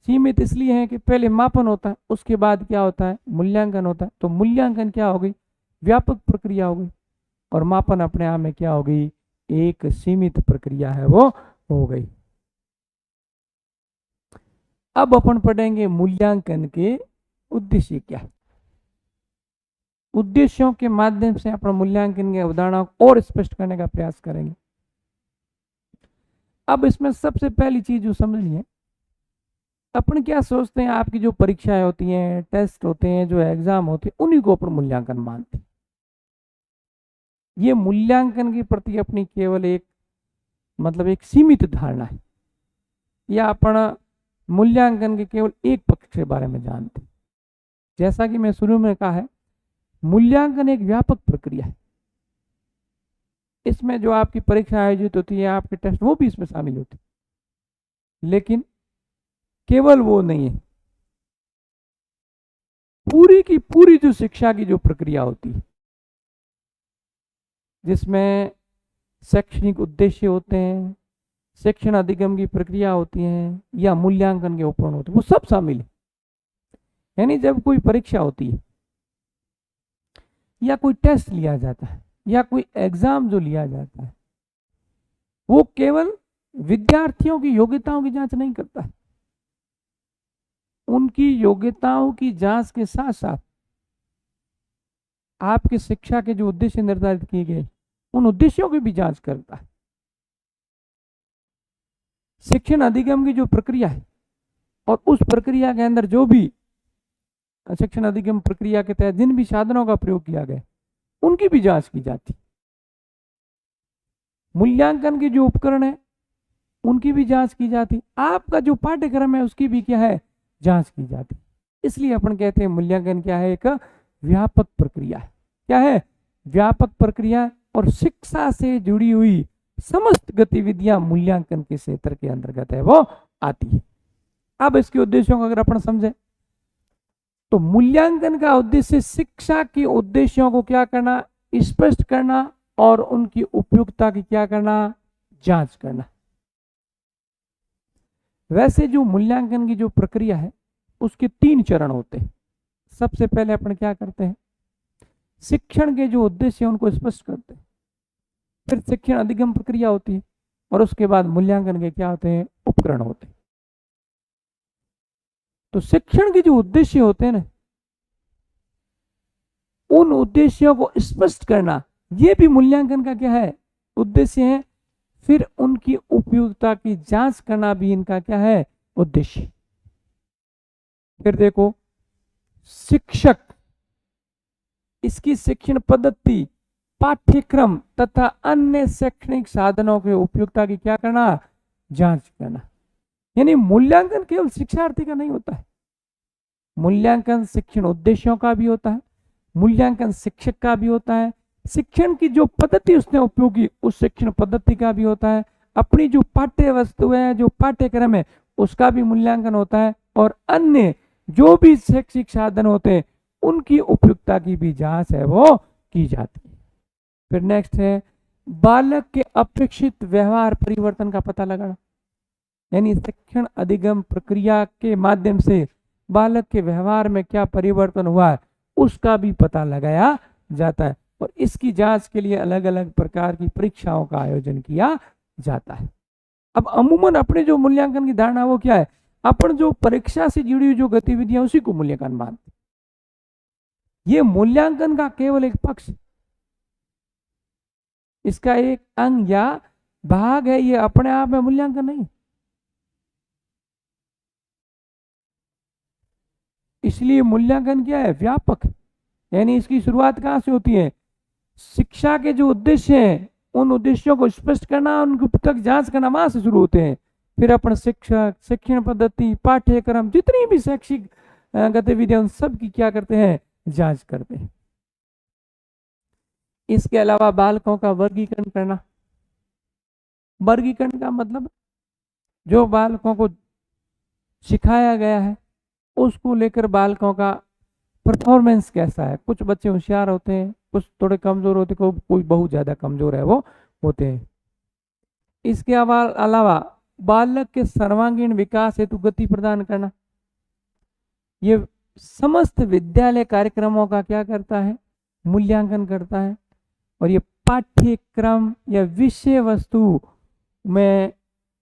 सीमित इसलिए है कि पहले मापन होता है, उसके बाद क्या होता है? मूल्यांकन होता है। तो मूल्यांकन क्या हो गई? व्यापक प्रक्रिया हो गई और मापन अपने आप में क्या हो गई? एक सीमित प्रक्रिया है वो हो गई। अब अपन पढ़ेंगे मूल्यांकन के उद्देश्य क्या है। उद्देश्यों के माध्यम से अपना मूल्यांकन की अवधारणा को और स्पष्ट करने का प्रयास करेंगे। अब इसमें सबसे पहली चीज जो समझनी है, अपन क्या सोचते हैं आपकी जो परीक्षाएं होती हैं, टेस्ट होते हैं, जो एग्जाम होते हैं, उन्हीं को अपन मूल्यांकन मानते हैं। ये मूल्यांकन के प्रति अपनी केवल एक एक सीमित धारणा है, या अपन मूल्यांकन के केवल एक पक्ष के बारे में जानते हैं। जैसा कि मैं शुरू में कहा है, मूल्यांकन एक व्यापक प्रक्रिया है। इसमें जो आपकी परीक्षा आयोजित होती है, आपके टेस्ट, वो भी इसमें शामिल होते हैं, लेकिन केवल वो नहीं है। पूरी की पूरी जो शिक्षा की जो प्रक्रिया होती है, जिसमें शैक्षणिक उद्देश्य होते हैं, शिक्षण अधिगम की प्रक्रिया होती है, या मूल्यांकन के उपकरण होते हैं, वो सब शामिल है। यानी जब कोई परीक्षा होती है, या कोई टेस्ट लिया जाता है, या कोई एग्जाम जो लिया जाता है, वो केवल विद्यार्थियों की योग्यताओं की जांच नहीं करता है। उनकी योग्यताओं की जांच के साथ साथ आपकी शिक्षा के जो उद्देश्य निर्धारित किए गए, उन उद्देश्यों की भी जांच करता है। शिक्षण अधिगम की जो प्रक्रिया है, और उस प्रक्रिया के अंदर जो भी शिक्षण अधिगम प्रक्रिया के तहत जिन भी साधनों का प्रयोग किया गया, उनकी भी जांच की जाती। मूल्यांकन के जो उपकरण है, उनकी भी जांच की जाती। आपका जो पाठ्यक्रम है, उसकी भी क्या है, जांच की जाती। इसलिए अपन कहते हैं मूल्यांकन क्या है, एक व्यापक प्रक्रिया है। क्या है, व्यापक प्रक्रिया, और शिक्षा से जुड़ी हुई समस्त गतिविधियां मूल्यांकन के क्षेत्र के अंतर्गत है, वो आती है। अब इसके उद्देश्यों को अगर अपन समझे, तो मूल्यांकन का उद्देश्य शिक्षा के उद्देश्यों को क्या करना, स्पष्ट करना, और उनकी उपयुक्तता की क्या करना, जांच करना। वैसे जो मूल्यांकन की जो प्रक्रिया है, उसके 3 चरण होते हैं। सबसे पहले अपन क्या करते हैं, शिक्षण के जो उद्देश्य है उनको स्पष्ट करते हैं। फिर शिक्षण अधिगम प्रक्रिया होती है, और उसके बाद मूल्यांकन के क्या होते हैं, उपकरण होते हैं। तो शिक्षण के जो उद्देश्य होते हैं ना, उन उद्देश्यों को स्पष्ट करना, ये भी मूल्यांकन का क्या है, उद्देश्य है। फिर उनकी उपयुक्तता की जांच करना भी इनका क्या है, उद्देश्य। फिर देखो, शिक्षक इसकी शिक्षण पद्धति, पाठ्यक्रम तथा अन्य शैक्षणिक साधनों की उपयुक्तता की क्या करना, जांच करना। यानी मूल्यांकन केवल शिक्षार्थी का नहीं होता है, मूल्यांकन शिक्षण उद्देश्यों का भी होता है, मूल्यांकन शिक्षक का भी होता है, शिक्षण की जो पद्धति उसने उपयोग की, उस शिक्षण पद्धति का भी होता है, अपनी जो पाठ्य वस्तु है, जो पाठ्यक्रम है, उसका भी मूल्यांकन होता है, और अन्य जो भी शैक्षिक साधन होते हैं, उनकी उपयुक्तता की भी जांच है वो की जाती है। फिर नेक्स्ट है, बालक के अपेक्षित व्यवहार परिवर्तन का पता लगाना। यानी शिक्षण अधिगम प्रक्रिया के माध्यम से बालक के व्यवहार में क्या परिवर्तन हुआ है, उसका भी पता लगाया जाता है, और इसकी जांच के लिए अलग अलग प्रकार की परीक्षाओं का आयोजन किया जाता है। अब अमूमन अपने जो मूल्यांकन की धारणा वो क्या है, अपन जो परीक्षा से जुड़ी हुई जो गतिविधियां, उसी को मूल्यांकन मानते। ये मूल्यांकन का केवल एक पक्ष, इसका एक अंग या भाग है, ये अपने आप में मूल्यांकन नहीं। इसलिए मूल्यांकन क्या है, व्यापक। यानी इसकी शुरुआत कहां से होती है, शिक्षा के जो उद्देश्य हैं, उन उद्देश्यों को स्पष्ट करना, उनकी तक जांच करना, वहां से शुरू होते हैं। फिर अपन शिक्षक, शिक्षण पद्धति, पाठ्यक्रम, जितनी भी शैक्षिक गतिविधियां, उन सब की क्या करते हैं, जांच करते हैं। इसके अलावा बालकों का वर्गीकरण करना। वर्गीकरण का मतलब जो बालकों को सिखाया गया है, उसको लेकर बालकों का परफॉर्मेंस कैसा है। कुछ बच्चे होशियार होते हैं, कुछ थोड़े कमजोर होते हैं, कोई बहुत ज्यादा कमजोर है वो होते हैं। इसके अलावा बालक के सर्वांगीण विकास हेतु गति प्रदान करना, ये समस्त विद्यालय कार्यक्रमों का क्या करता है, मूल्यांकन करता है, और ये पाठ्यक्रम या विषय वस्तु में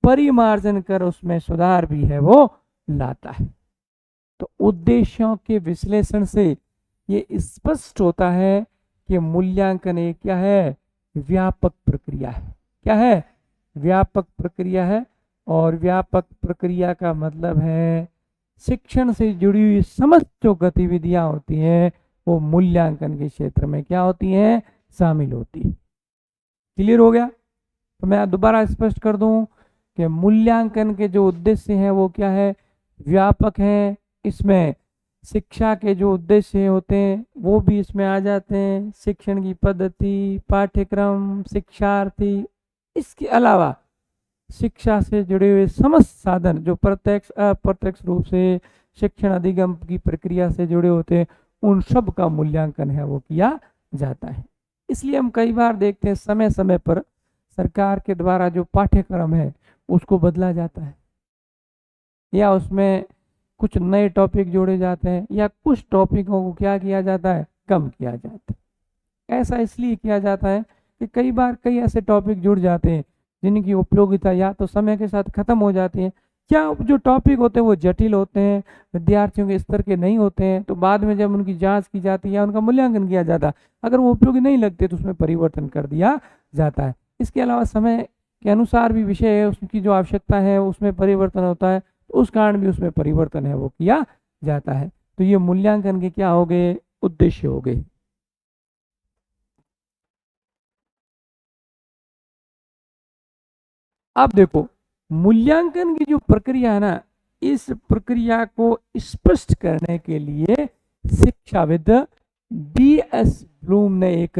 परिमार्जन कर उसमें सुधार भी है वो लाता है। तो उद्देश्यों के विश्लेषण से ये स्पष्ट होता है कि मूल्यांकन एक क्या है, व्यापक प्रक्रिया है। क्या है, व्यापक प्रक्रिया है। और व्यापक प्रक्रिया का मतलब है शिक्षण से जुड़ी हुई समस्त जो गतिविधियां होती हैं वो मूल्यांकन के क्षेत्र में क्या होती हैं, शामिल होती है। क्लियर हो गया? तो मैं दोबारा स्पष्ट कर दूं कि मूल्यांकन के जो उद्देश्य हैं वो क्या है, व्यापक हैं। इसमें शिक्षा के जो उद्देश्य होते हैं वो भी इसमें आ जाते हैं, शिक्षण की पद्धति, पाठ्यक्रम, शिक्षार्थी। इसके अलावा शिक्षा से जुड़े हुए समस्त साधन जो प्रत्यक्ष अप्रत्यक्ष रूप से शिक्षण अधिगम की प्रक्रिया से जुड़े होते हैं, उन सब का मूल्यांकन है वो किया जाता है। इसलिए हम कई बार देखते हैं समय समय पर सरकार के द्वारा जो पाठ्यक्रम है उसको बदला जाता है, या उसमें कुछ नए टॉपिक जोड़े जाते हैं, या कुछ टॉपिकों को क्या किया जाता है, कम किया जाता है। ऐसा इसलिए किया जाता है कि कई बार कई ऐसे टॉपिक जुड़ जाते हैं जिनकी उपयोगिता या तो समय के साथ खत्म हो जाती है, या जो टॉपिक होते हैं वो जटिल होते हैं, विद्यार्थियों के स्तर के नहीं होते हैं, तो बाद में जब उनकी जांच की जाती है या उनका मूल्यांकन किया जाता है, अगर वो उपयोगी नहीं लगते तो उसमें परिवर्तन कर दिया जाता है। इसके अलावा समय के अनुसार भी विषय है, उसकी जो आवश्यकता है उसमें परिवर्तन होता है, तो उस कारण भी उसमें परिवर्तन है वो किया जाता है। तो ये मूल्यांकन के क्या हो गए, उद्देश्य हो गए। अब देखो, मूल्यांकन की जो प्रक्रिया है ना, इस प्रक्रिया को स्पष्ट करने के लिए शिक्षाविद बीएस ब्लूम ने एक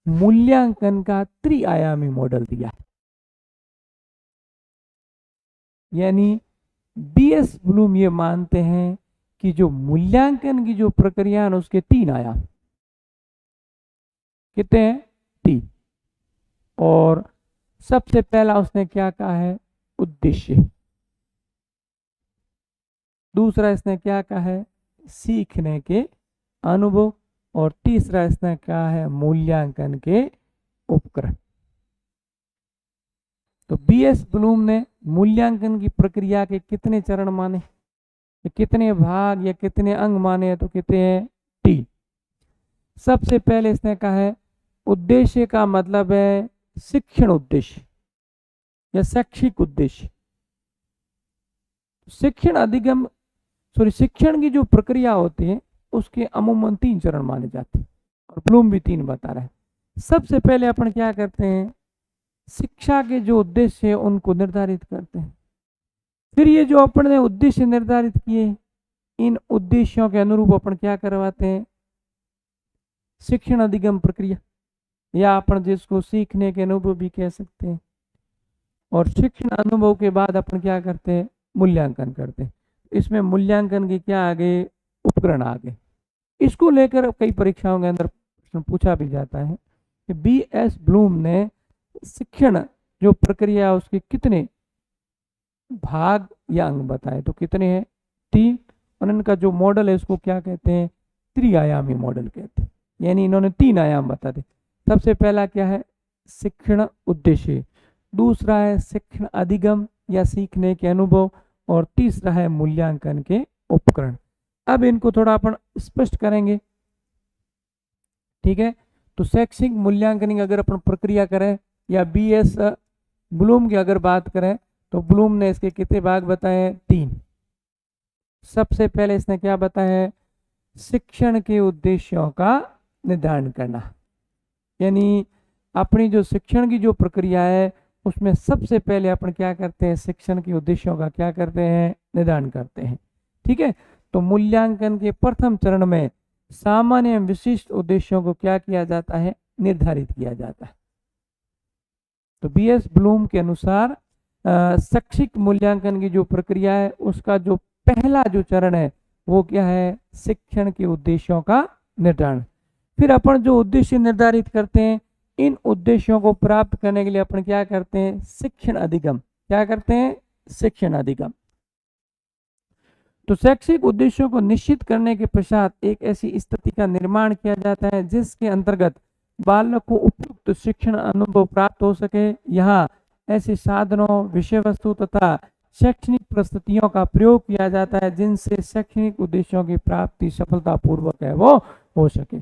मूल्यांकन का त्रिआयामी मॉडल दिया। यानी बीएस ब्लूम ये मानते हैं कि जो मूल्यांकन की जो प्रक्रिया है उसके तीन आयाम, कितने हैं, तीन। और सबसे पहला उसने क्या कहा है, उद्देश्य। दूसरा इसने क्या कहा है, सीखने के अनुभव। और तीसरा इसने कहा है मूल्यांकन के उपकरण। तो बीएस ब्लूम ने मूल्यांकन की प्रक्रिया के कितने चरण माने, कितने भाग या कितने अंग माने, तो कितने हैं, तीन। सबसे पहले इसने कहा है उद्देश्य का मतलब है शिक्षण उद्देश्य या शैक्षिक उद्देश्य। शिक्षण अधिगम शिक्षण की जो प्रक्रिया होती है उसके अमूमन तीन चरण माने जाते हैं, और ब्लूम भी तीन बता रहा है। सबसे पहले अपन क्या करते हैं, शिक्षा के जो उद्देश्य है उनको निर्धारित करते हैं। फिर ये जो अपन ने उद्देश्य निर्धारित किए, इन उद्देश्यों के अनुरूप अपन क्या करवाते हैं, शिक्षण अधिगम प्रक्रिया, या अपन जिसको सीखने के अनुभव भी कह सकते हैं। और शिक्षण अनुभव के बाद अपन क्या करते हैं, मूल्यांकन करते हैं। इसमें मूल्यांकन के क्या आ गए, उपकरण आ गए। इसको लेकर कई परीक्षाओं के अंदर प्रश्न पूछा भी जाता है कि बीएस ब्लूम ने शिक्षण जो प्रक्रिया उसके कितने भाग या अंग बताए, तो कितने हैं, तीन। और इनका जो मॉडल है उसको क्या कहते हैं, त्रिआयामी मॉडल कहते हैं। यानी इन्होंने तीन आयाम बता दिए। सबसे पहला क्या है, शिक्षण उद्देश्य। दूसरा है शिक्षण अधिगम या सीखने के अनुभव। और तीसरा है मूल्यांकन के उपकरण। अब इनको थोड़ा अपन स्पष्ट करेंगे, ठीक है। तो शैक्षिक मूल्यांकन की अगर अपन प्रक्रिया करें, या बीएस ब्लूम की अगर बात करें, तो ब्लूम ने इसके कितने भाग बताए हैं, तीन। सबसे पहले इसने क्या बताया है, शिक्षण के उद्देश्यों का निर्धारण करना। यानी अपनी जो शिक्षण की जो प्रक्रिया है उसमें सबसे पहले अपन क्या करते हैं, शिक्षण के उद्देश्यों का क्या करते हैं, निर्धारण करते हैं, ठीक है। तो मूल्यांकन के प्रथम चरण में सामान्य एवं विशिष्ट उद्देश्यों को क्या किया जाता है, निर्धारित किया जाता है। तो बीएस ब्लूम के अनुसार शैक्षिक मूल्यांकन की जो प्रक्रिया है उसका जो पहला जो चरण है वो क्या है, शिक्षण के उद्देश्यों का निर्धारण। फिर अपन जो उद्देश्य निर्धारित करते हैं, इन उद्देश्यों को प्राप्त करने के लिए अपन क्या करते हैं, शिक्षण अधिगम। क्या करते हैं, शिक्षण अधिगम। तो शैक्षिक उद्देश्यों को निश्चित करने के पश्चात एक ऐसी स्थिति का निर्माण किया जाता है जिसके अंतर्गत बालक को उपयुक्त शिक्षण अनुभव प्राप्त हो सके। यहाँ ऐसे साधनों, विषय वस्तु तथा शैक्षणिक परिस्थितियों का प्रयोग किया जाता है जिनसे शैक्षणिक उद्देश्यों की प्राप्ति सफलतापूर्वक है वो हो सके।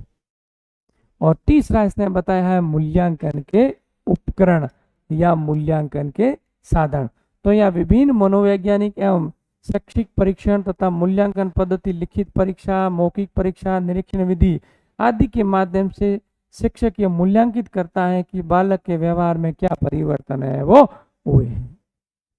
और तीसरा इसने बताया है मूल्यांकन के उपकरण या मूल्यांकन के साधन। तो यह विभिन्न मनोवैज्ञानिक एवं शैक्षिक परीक्षण तथा मूल्यांकन पद्धति, लिखित परीक्षा, मौखिक परीक्षा, निरीक्षण विधि आदि के माध्यम से शिक्षक यह मूल्यांकित करता है कि बालक के व्यवहार में क्या परिवर्तन है वो हुए हैं।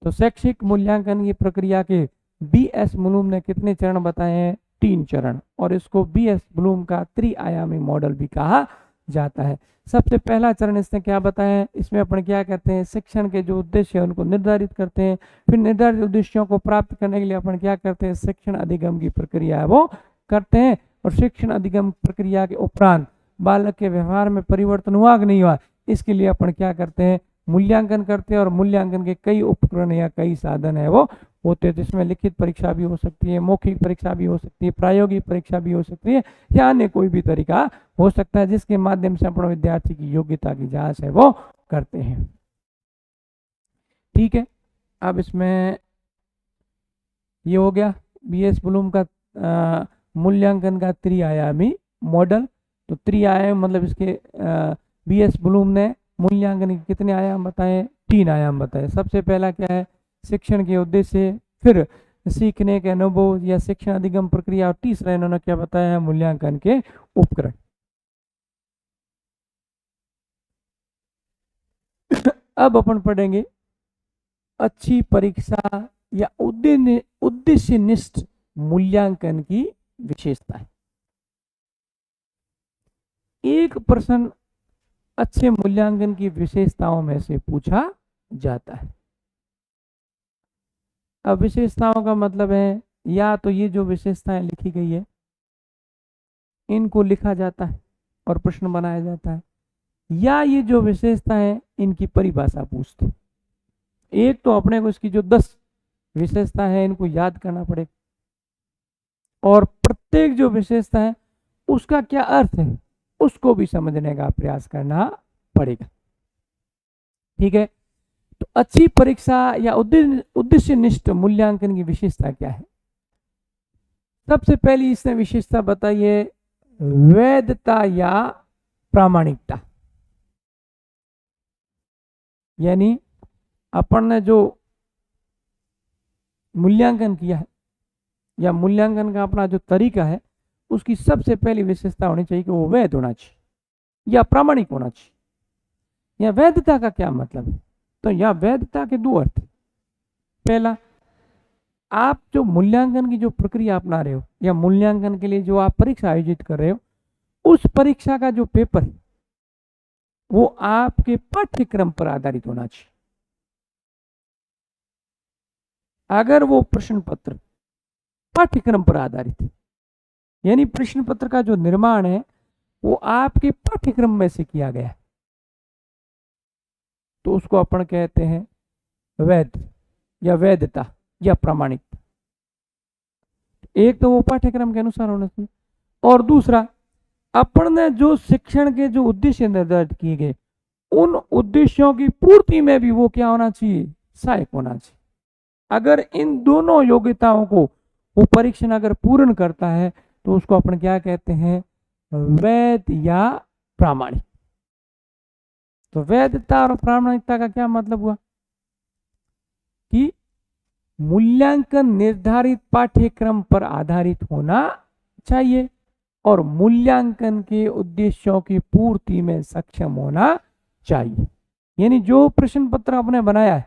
तो शैक्षिक मूल्यांकन की प्रक्रिया के बी.एस. ब्लूम ने कितने चरण बताए हैं? 3 चरण। और इसको बी.एस. ब्लूम का त्रिआयामी मॉडल भी कहा जाता है। सबसे पहला चरण इसने क्या बताया है? इसमें अपन क्या कहते हैं, शिक्षण के जो उद्देश्य है उनको निर्धारित करते हैं। फिर निर्धारित उद्देश्यों को प्राप्त करने के लिए अपन क्या करते हैं, शिक्षण अधिगम की प्रक्रिया है वो करते हैं। और शिक्षण अधिगम प्रक्रिया के उपरांत बालक के व्यवहार में परिवर्तन हुआ कि नहीं हुआ, इसके लिए अपन क्या करते हैं, मूल्यांकन करते हैं। और मूल्यांकन के कई उपकरण या कई साधन है वो होते हैं, जिसमें लिखित परीक्षा भी हो सकती है, मौखिक परीक्षा भी हो सकती है, प्रायोगिक परीक्षा भी हो सकती है, या अन्य कोई भी तरीका हो सकता है जिसके माध्यम से अपन विद्यार्थी की योग्यता की जांच है वो करते हैं। ठीक है, अब इसमें ये हो गया बी.एस. ब्लूम का मूल्यांकन का त्रिआयामी मॉडल। तो त्रिआयाम मतलब इसके बी.एस. ब्लूम ने मूल्यांकन के कितने आयाम बताए? 3 आयाम बताए। सबसे पहला क्या है, शिक्षण के उद्देश्य, फिर सीखने के अनुभव या शिक्षण अधिगम प्रक्रिया, और तीसरा इन्होंने क्या बताया है, मूल्यांकन के उपकरण। अब अपन पढ़ेंगे अच्छी परीक्षा या उद्देश्यनिष्ठ मूल्यांकन की विशेषताएं। एक प्रश्न अच्छे मूल्यांकन की विशेषताओं में से पूछा जाता है। अब विशेषताओं का मतलब है या तो ये जो विशेषताएं लिखी गई है इनको लिखा जाता है और प्रश्न बनाया जाता है, या ये जो विशेषता है इनकी परिभाषा पूछते हैं। एक तो अपने को इसकी जो 10 विशेषता है इनको याद करना पड़ेगा, और प्रत्येक जो विशेषता है उसका क्या अर्थ है उसको भी समझने का प्रयास करना पड़ेगा। ठीक है, तो अच्छी परीक्षा या उद्देश्यनिष्ठ मूल्यांकन की विशेषता क्या है? सबसे पहली इसने विशेषता बताई है वैधता या प्रामाणिकता। यानी अपन ने जो मूल्यांकन किया है या मूल्यांकन का अपना जो तरीका है उसकी सबसे पहली विशेषता होनी चाहिए कि वो वैध होना चाहिए या प्रामाणिक होना चाहिए। या वैधता का क्या मतलब है? तो यह वैधता के 2 अर्थ। पहला, आप जो मूल्यांकन की जो प्रक्रिया अपना रहे हो या मूल्यांकन के लिए जो आप परीक्षा आयोजित कर रहे हो, उस परीक्षा का जो पेपर है वो आपके पाठ्यक्रम पर आधारित होना चाहिए। अगर वो प्रश्न पत्र पाठ्यक्रम पर आधारित है, यानी प्रश्न पत्र का जो निर्माण है वो आपके पाठ्यक्रम में से किया गया है, तो उसको अपन कहते हैं वैध या वैधता या प्रामाणिकता। एक तो वो पाठ्यक्रम के अनुसार होना चाहिए, और दूसरा अपन ने जो शिक्षण के जो उद्देश्य निर्धारित किए गए उन उद्देश्यों की पूर्ति में भी वो क्या होना चाहिए, सहायक होना चाहिए। अगर इन दोनों योग्यताओं को वो परीक्षण अगर पूर्ण करता है तो उसको अपन क्या कहते हैं, वैध या प्रामाणिक। तो वैधता और प्रामाणिकता का क्या मतलब हुआ कि मूल्यांकन निर्धारित पाठ्यक्रम पर आधारित होना चाहिए और मूल्यांकन के उद्देश्यों की पूर्ति में सक्षम होना चाहिए। यानी जो प्रश्न पत्र आपने बनाया है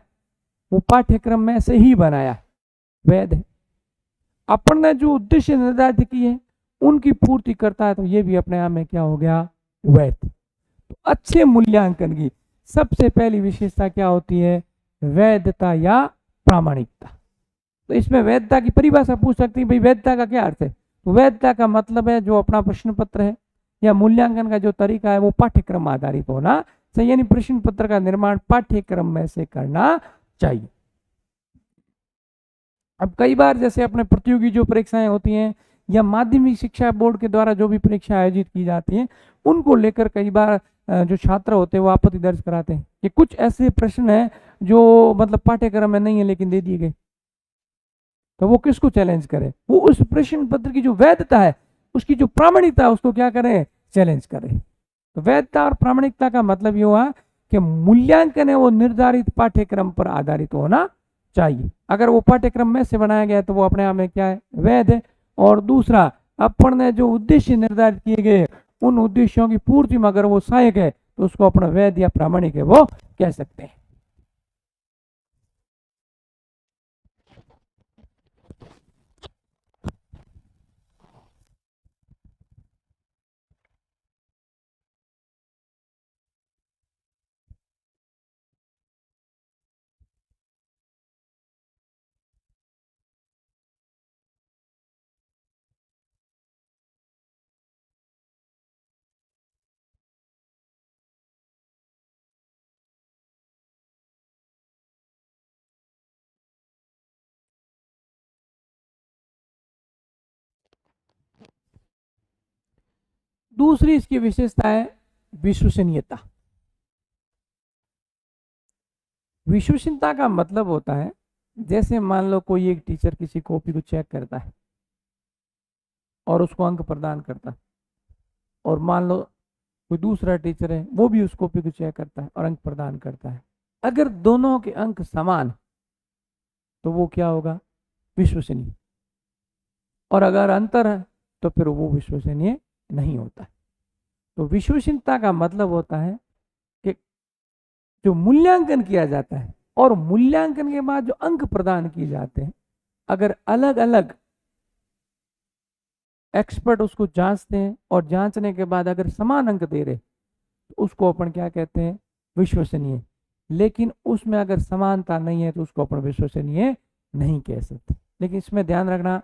वो पाठ्यक्रम में से ही बनाया है, वैध है। अपन ने जो उद्देश्य निर्धारित किए हैं उनकी पूर्ति करता है तो ये भी अपने आप में क्या हो गया, वैध। तो अच्छे मूल्यांकन की सबसे पहली विशेषता क्या होती है, वैधता या प्रामाणिकता। तो इसमें वैधता की परिभाषा पूछ सकती है, भाई वैधता का क्या अर्थ है? तो वैधता का मतलब है जो अपना प्रश्न पत्र है या मूल्यांकन का जो तरीका है वो पाठ्यक्रम आधारित होना चाहिए, यानी प्रश्न पत्र का निर्माण पाठ्यक्रम में से करना चाहिए। अब कई बार जैसे अपने प्रतियोगी जो परीक्षाएं होती हैं या माध्यमिक शिक्षा बोर्ड के द्वारा जो भी परीक्षा आयोजित की जाती हैं उनको लेकर कई बार जो छात्र होते हैं वो आपत्ति दर्ज कराते हैं कि कुछ ऐसे प्रश्न हैं जो मतलब पाठ्यक्रम में नहीं है लेकिन दे दिए गए। तो वो किसको चैलेंज करे? वो उस प्रश्न पत्र की जो वैधता है, उसकी जो प्रामाणिकता है, उसको क्या करें? चैलेंज करें। तो वैधता और प्रामाणिकता का मतलब ये हुआ कि मूल्यांकन है वो निर्धारित पाठ्यक्रम पर आधारित होना चाहिए। अगर वो पाठ्यक्रम में से बनाया गया है तो वो अपने आप में क्या है? वैध है। और दूसरा, अपन ने जो उद्देश्य निर्धारित किए गए उन उद्देश्यों की पूर्ति में अगर वो सहायक है तो उसको अपना वैध या प्रामाणिक है वो कह सकते हैं। दूसरी इसकी विशेषता है विश्वसनीयता। विश्वसनीयता का मतलब होता है, जैसे मान लो कोई एक टीचर किसी कॉपी को चेक करता है और उसको अंक प्रदान करता है, और मान लो कोई दूसरा टीचर है वो भी उस कॉपी को चेक करता है और अंक प्रदान करता है। अगर दोनों के अंक समान तो वो क्या होगा? विश्वसनीय। और अगर अंतर है तो फिर वो विश्वसनीय नहीं होता। तो विश्वसनीयता का मतलब होता है कि जो मूल्यांकन किया जाता है और मूल्यांकन के बाद जो अंक प्रदान किए जाते हैं, अगर अलग अलग एक्सपर्ट उसको जांचते हैं और जांचने के बाद अगर समान अंक दे रहे तो उसको अपन क्या कहते हैं? विश्वसनीय। लेकिन उसमें अगर समानता नहीं है तो उसको अपन विश्वसनीय नहीं कह सकते। लेकिन इसमें ध्यान रखना,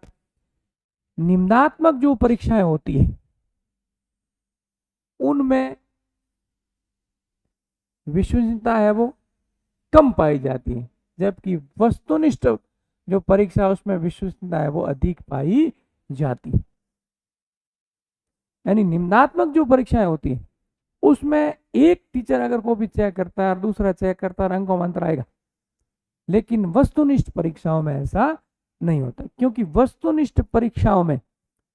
निम्नात्मक जो परीक्षाएं होती है उनमें विश्वसनीयता है वो कम पाई जाती है, जबकि वस्तुनिष्ठ जो परीक्षा है उसमें विश्वसनीयता है वो अधिक पाई जाती है। यानी निम्नात्मक जो परीक्षाएं होती है उसमें एक टीचर अगर को भी चेक करता है और दूसरा चेक करता है, अंकों में अंतर आएगा। लेकिन वस्तुनिष्ठ परीक्षाओं में ऐसा नहीं होता, क्योंकि वस्तुनिष्ठ परीक्षाओं में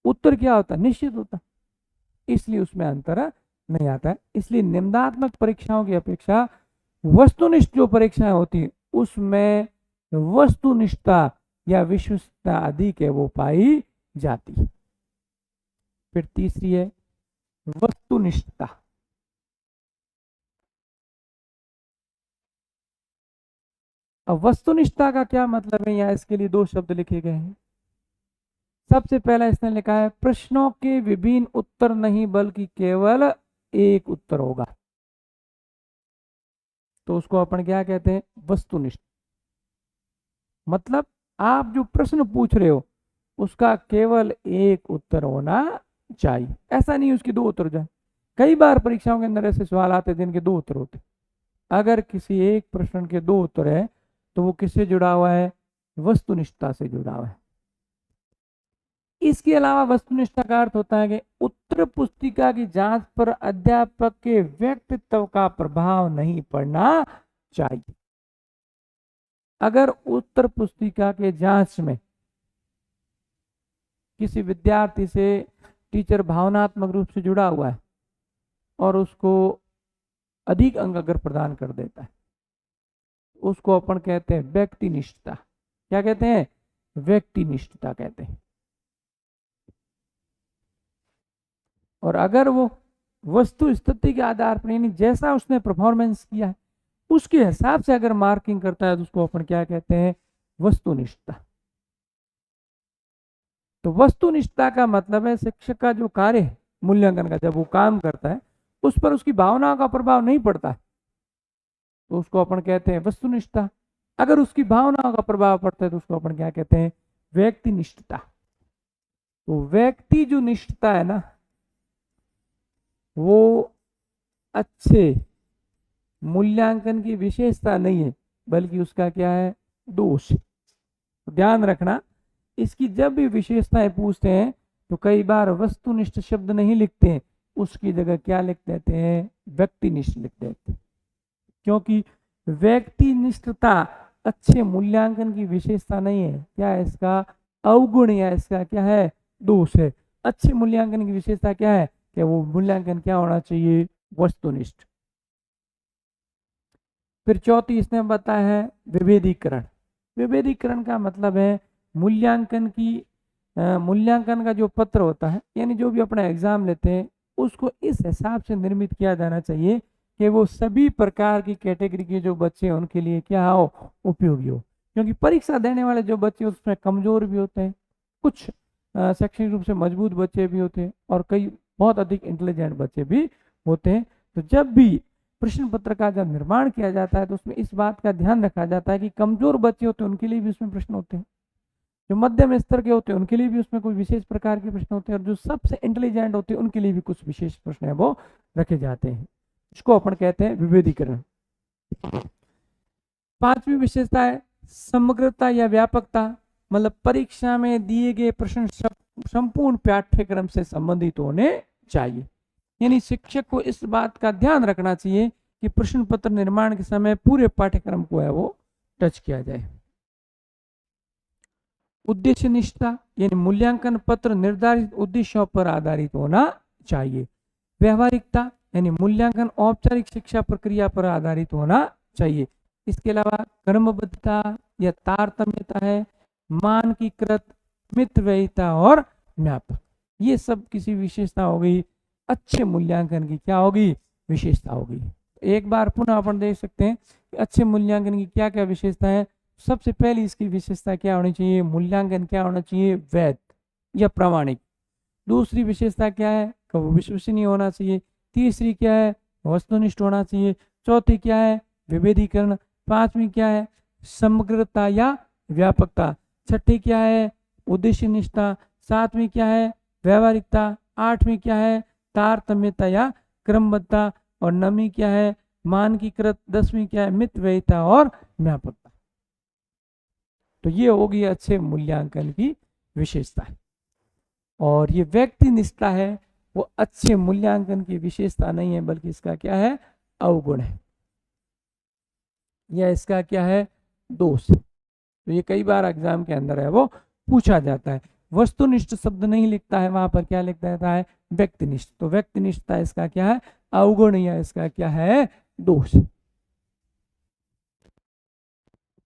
उत्तर क्या होता है? निश्चित होता, इसलिए उसमें अंतर नहीं आता है। इसलिए निम्नात्मक परीक्षाओं की अपेक्षा वस्तुनिष्ठ जो परीक्षाएं होती है उसमें वस्तुनिष्ठता या विश्वसनीयता अधिक है वो पाई जाती है। फिर तीसरी है वस्तुनिष्ठता। अब वस्तुनिष्ठता का क्या मतलब है? यहाँ इसके लिए दो शब्द लिखे गए हैं। सबसे पहला इसने लिखा है प्रश्नों के विभिन्न उत्तर नहीं बल्कि केवल एक उत्तर होगा। तो उसको अपन क्या कहते हैं? वस्तुनिष्ठ। मतलब आप जो प्रश्न पूछ रहे हो उसका केवल एक उत्तर होना चाहिए, ऐसा नहीं उसके दो उत्तर जाए। कई बार परीक्षाओं के अंदर ऐसे सवाल आते हैं जिनके दो उत्तर होते हैं। अगर किसी एक प्रश्न के दो उत्तर है तो वो किससे जुड़ा हुआ है? वस्तुनिष्ठता से जुड़ा हुआ है। इसके अलावा वस्तुनिष्ठता का अर्थ होता है कि उत्तर पुस्तिका की जांच पर अध्यापक के व्यक्तित्व का प्रभाव नहीं पड़ना चाहिए। अगर उत्तर पुस्तिका के जांच में किसी विद्यार्थी से टीचर भावनात्मक रूप से जुड़ा हुआ है और उसको अधिक अंक अगर प्रदान कर देता है, उसको अपन कहते हैं व्यक्तिनिष्ठता। क्या कहते हैं? व्यक्तिनिष्ठता कहते हैं। और अगर वो वस्तु स्थिति के आधार पर, यानी जैसा उसने परफॉर्मेंस किया है उसके हिसाब से अगर मार्किंग करता है तो उसको अपन क्या कहते हैं? वस्तुनिष्ठता। तो वस्तुनिष्ठता का मतलब है शिक्षक का जो कार्य है मूल्यांकन का, जब वो काम करता है उस पर उसकी भावनाओं का प्रभाव नहीं पड़ता है तो उसको अपन कहते हैं वस्तुनिष्ठता। अगर उसकी भावनाओं का प्रभाव पड़ता है तो उसको अपन क्या कहते हैं? व्यक्तिनिष्ठता। तो व्यक्ति जो निष्ठता है ना वो अच्छे मूल्यांकन की विशेषता नहीं है बल्कि उसका क्या है? दोष। तो ध्यान रखना, इसकी जब भी विशेषताएं पूछते हैं तो कई बार वस्तुनिष्ठ शब्द नहीं लिखते हैं, उसकी जगह क्या लिख देते हैं? व्यक्तिनिष्ठ लिख देते हैं। क्योंकि व्यक्तिनिष्ठता अच्छे मूल्यांकन की विशेषता नहीं है, क्या है इसका अवगुण या इसका क्या है दोष है। अच्छे मूल्यांकन की विशेषता क्या है कि वो मूल्यांकन क्या होना चाहिए वस्तुनिष्ठ। फिर चौथी इसने बताया है विभेदीकरण। विभेदीकरण का मतलब है मूल्यांकन का जो पत्र होता है यानी जो भी अपना एग्जाम लेते हैं उसको इस हिसाब से निर्मित किया जाना चाहिए कि वो सभी प्रकार की कैटेगरी के जो बच्चे हैं उनके लिए क्या हो उपयोगी हो। क्योंकि परीक्षा देने वाले जो बच्चे उसमें कमजोर भी होते हैं, कुछ शैक्षणिक रूप से मजबूत बच्चे भी होते हैं और कई बहुत अधिक इंटेलिजेंट बच्चे भी होते हैं। तो जब भी प्रश्न पत्र का जब निर्माण किया जाता है तो उसमें इस बात का ध्यान रखा जाता है कि कमजोर बच्चे होते हैं उनके लिए भी उसमें प्रश्न होते हैं, जो मध्यम स्तर के होते हैं उनके लिए भी उसमें कोई विशेष प्रकार के प्रश्न होते हैं और जो सबसे इंटेलिजेंट होते हैं उनके लिए भी कुछ विशेष प्रश्न है वो रखे जाते हैं। इसको अपन कहते हैं विभेदीकरण। पांचवी विशेषता है समग्रता या व्यापकता, मतलब परीक्षा में दिए गए प्रश्न संपूर्ण पाठ्यक्रम से संबंधित होने चाहिए। यानी शिक्षक को इस बात का ध्यान रखना चाहिए कि प्रश्न पत्र निर्माण के समय पूरे पाठ्यक्रम को है वो टच किया जाए। उद्देश्य निष्ठा यानी मूल्यांकन पत्र निर्धारित उद्देश्यों पर आधारित होना चाहिए। व्यवहारिकता यानी मूल्यांकन औपचारिक शिक्षा प्रक्रिया पर आधारित होना चाहिए। इसके अलावा क्रमबद्धता या तारतम्यता है, मानकीकृत, मितव्ययिता और व्यापक, ये सब किसी विशेषता हो गई अच्छे मूल्यांकन की क्या होगी विशेषता होगी। एक बार पुनः अपन देख सकते हैं कि अच्छे मूल्यांकन की क्या क्या विशेषता है। सबसे पहली इसकी विशेषता क्या होनी चाहिए, मूल्यांकन क्या होना चाहिए वैध या प्रामाणिक। दूसरी विशेषता क्या है कि वो विश्वसनीय होना चाहिए। तीसरी क्या है वस्तुनिष्ठ होना चाहिए। चौथी क्या है विभेदीकरण। पांचवी क्या है समग्रता या व्यापकता। छठी क्या है उद्देश्य निष्ठा। सातवीं क्या है व्यवहारिकता। आठवीं क्या है तारतम्यता या क्रमबद्धता। और नवीं क्या है मानकीकृत। दसवीं क्या है मितव्ययिता और व्यापकता। तो ये होगी अच्छे मूल्यांकन की विशेषता। और ये व्यक्ति निष्ठा है वो अच्छे मूल्यांकन की विशेषता नहीं है बल्कि इसका क्या है अवगुण है या इसका क्या है दोष। तो ये कई बार एग्जाम के अंदर है वो पूछा जाता है। वस्तुनिष्ठ शब्द नहीं लिखता है, वहां पर क्या लिख देता है व्यक्तिनिष्ठ। तो व्यक्तिनिष्ठता इसका क्या है अवगुण या इसका क्या है दोष।